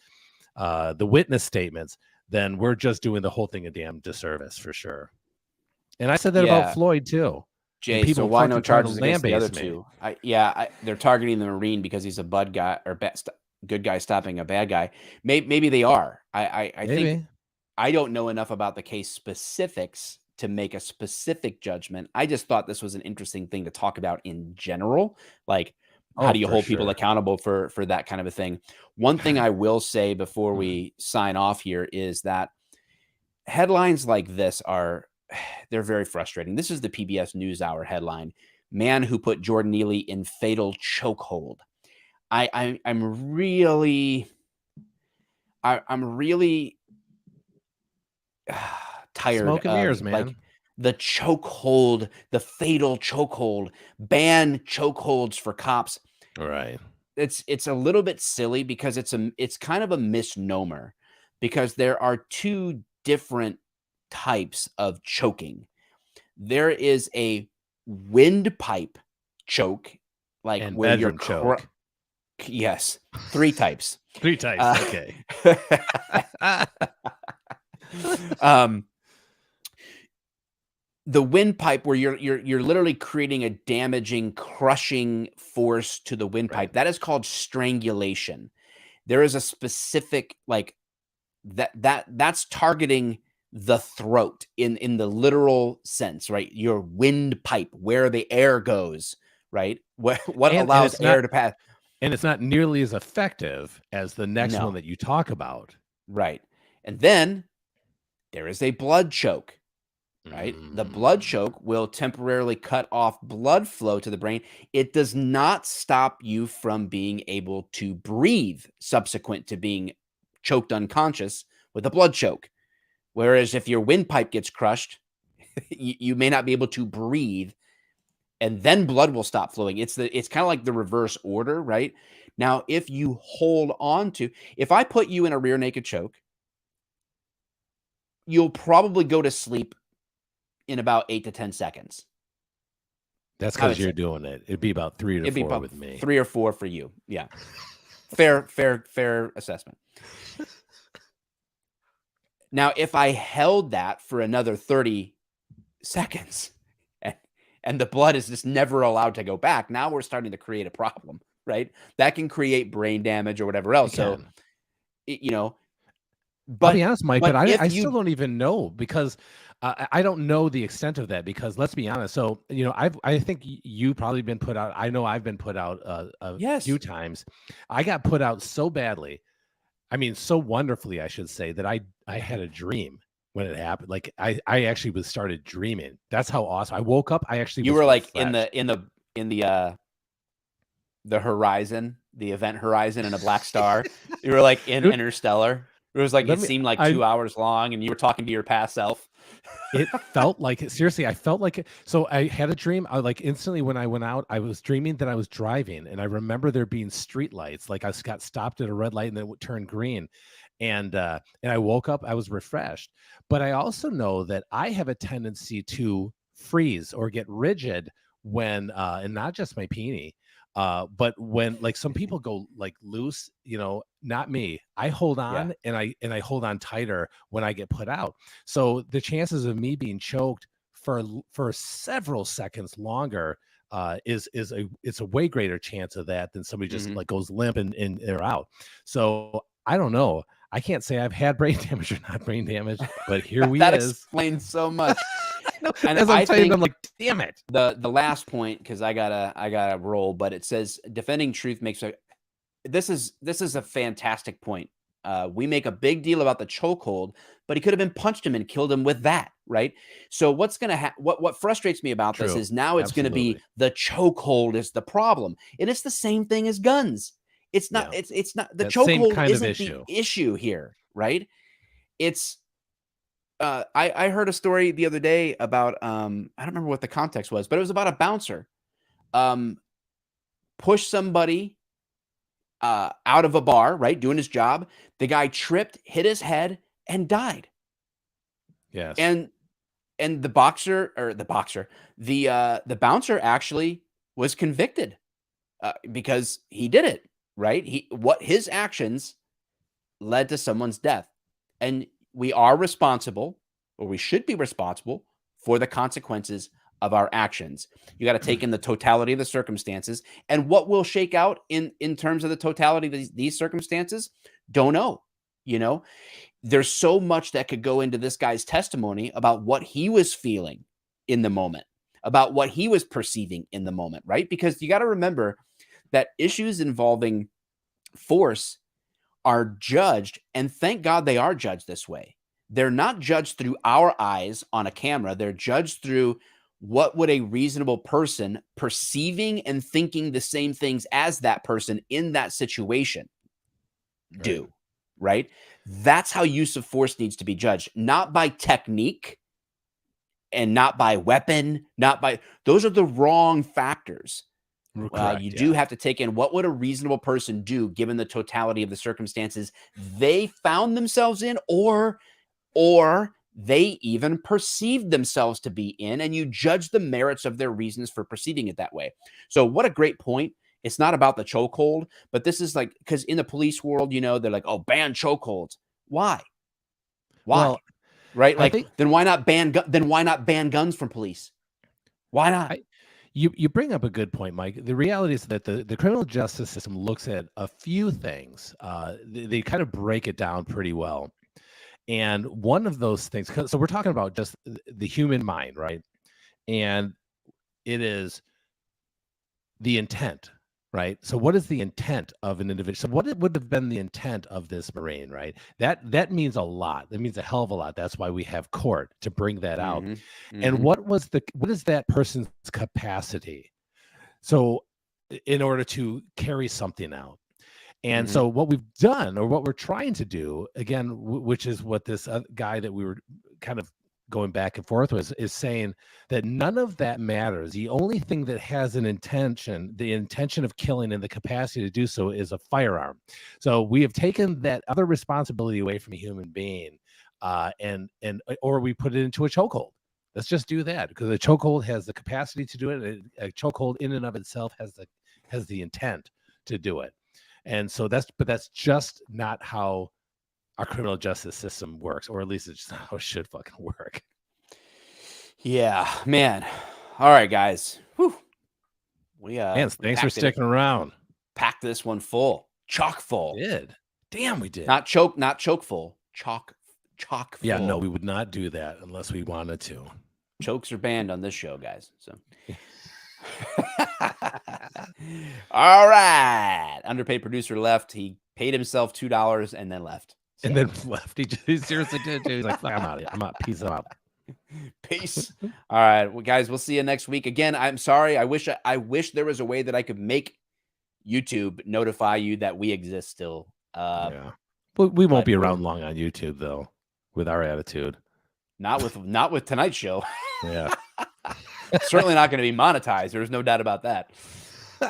the witness statements, then we're just doing the whole thing a damn disservice for sure. And I said that about Floyd too. Jay, so why no charges against the other two? They're targeting the Marine because he's a bad guy or good guy stopping a bad guy. Maybe they are. I think I don't know enough about the case specifics to make a specific judgment. I just thought this was an interesting thing to talk about in general. Like, how do you hold people accountable for that kind of a thing? One thing I will say before we sign off here is that headlines like this they're very frustrating. This is the PBS NewsHour headline: "Man who put Jordan Neely in fatal chokehold." I'm really tired smoke and mirrors, man. Like the chokehold, the fatal chokehold, ban chokeholds for cops. All right. It's a little bit silly because it's kind of a misnomer because there are two different types of choking. There is a windpipe choke, like and where you're choke. Yes, 3 types. 3 types. Okay. The windpipe, where you're literally creating a damaging, crushing force to the windpipe, that is called strangulation. There is a specific that's targeting the throat in the literal sense, right? Your windpipe, where the air goes, right? What allows air to pass. And it's not nearly as effective as the next No. one that you talk about. Right. And then there is a blood choke, right? The blood choke will temporarily cut off blood flow to the brain. It does not stop you from being able to breathe subsequent to being choked unconscious with a blood choke. Whereas if your windpipe gets crushed, you may not be able to breathe, and then blood will stop flowing. It's kind of like the reverse order, right? Now, if you hold on to, if I put you in a rear naked choke, you'll probably go to sleep in about 8 to 10 seconds. That's I would because you're say. doing it. It'd be about 3 to It'd be 4 about with me. 3 or 4 for you. Yeah. Fair assessment. Now, if I held that for another 30 seconds and the blood is just never allowed to go back, now we're starting to create a problem, right? That can create brain damage or whatever else. So, Can. you know, I'll but be honest, Mike, but if I you- still don't even know because I don't know the extent of that because let's be honest. So, I think you probably been put out. I know I've been put out a Yes. few times. I got put out so badly. I mean, so wonderfully, I should say that I had a dream when it happened. Like I actually started dreaming. That's how awesome. I woke up. I actually you was were like refreshed. in the horizon, the event horizon in a black star. You were like in Dude, Interstellar. It was like let it me- seemed like I- 2 hours long, and you were talking to your past self. It felt like it. Seriously, I felt like it. So I had a dream. I like instantly when I went out, I was dreaming that I was driving, and I remember there being street lights. Like I got stopped at a red light, and then it would turn green. And I woke up. I was refreshed. But I also know that I have a tendency to freeze or get rigid when, and not just my peenie, but when like some people go like loose, not me. I hold on and I hold on tighter when I get put out. So the chances of me being choked for several seconds longer it's a way greater chance of that than somebody just like goes limp and they're out. So I don't know. I can't say I've had brain damage or not brain damage, but here we That is. explains so much. And As I'm I saying, think I'm like, damn it. the last point, because I gotta roll, but it says defending truth makes a. This is a fantastic point. We make a big deal about the chokehold, but he could have been punched him and killed him with that, right? So what's gonna happen? What frustrates me about this True. is now it's gonna be Absolutely. the chokehold is the problem, and it's the same thing as guns. It's not. Yeah. It's not the That same chokehold kind of isn't issue. the issue here, right? It's. I heard a story the other day about I don't remember what the context was, but it was about a bouncer push somebody out of a bar, right, doing his job. The guy tripped, hit his head, and died. Yes. And the bouncer actually was convicted because he did it, right? His actions led to someone's death, and we are responsible, or we should be responsible for the consequences of our actions. You got to take in the totality of the circumstances, and what will shake out in terms of the totality of these circumstances, don't know. There's so much that could go into this guy's testimony about what he was feeling in the moment, about what he was perceiving in the moment, right? Because you got to remember that issues involving force are judged, and thank God they are judged this way. They're not judged through our eyes on a camera. They're judged through what would a reasonable person perceiving and thinking the same things as that person in that situation do, right? That's how use of force needs to be judged, not by technique and not by weapon, those are the wrong factors. Correct, You do have to take in what would a reasonable person do given the totality of the circumstances they found themselves in, or they even perceived themselves to be in, and you judge the merits of their reasons for perceiving it that way. So what a great point. It's not about the chokehold, but this is like, because in the police world, they're like, oh, ban chokeholds. Why? Well, right? I Like, think- then why not ban guns from police? Why not? You bring up a good point, Mike. The reality is that the criminal justice system looks at a few things. They kind of break it down pretty well. And one of those things, so we're talking about just the human mind, right? And it is the intent, right? So what is the intent of an individual? So what would have been the intent of this Marine, right? That means a lot. That means a hell of a lot. That's why we have court to bring that out. Mhm, And mhm. what is that person's capacity? So in order to carry something out. And Mhm. so what we've done, or what we're trying to do, again, which is what this guy that we were kind of going back and forth with, is saying that none of that matters. The only thing that has an intention, the intention of killing and the capacity to do so, is a firearm. So we have taken that other responsibility away from a human being, or we put it into a chokehold. Let's just do that, because a chokehold has the capacity to do it. And a chokehold in and of itself has the intent to do it. And so that's just not how our criminal justice system works, or at least it's just not how it should fucking work. Yeah, man. All right, guys. Whew. We Man, thanks for packed it- sticking around. packed this one full, chock full. Did. Damn, we did. Not choke full, chock full. Yeah, no, we would not do that unless we wanted to. Chokes are banned on this show, guys. So, all right. Underpaid producer left. He paid himself $2 and then left. So, And then left. He seriously did. He's like, I'm out of here. I'm out. Peace out. peace. All right, well, guys, we'll see you next week. Again, I'm sorry. I wish there was a way that I could make YouTube notify you that we exist still. Yeah. But we won't but be we're- around long on YouTube, though, with our attitude. Not with tonight's show. Yeah. Certainly not going to be monetized. There's no doubt about that.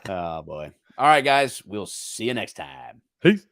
Oh boy. All right, guys. We'll see you next time. Peace.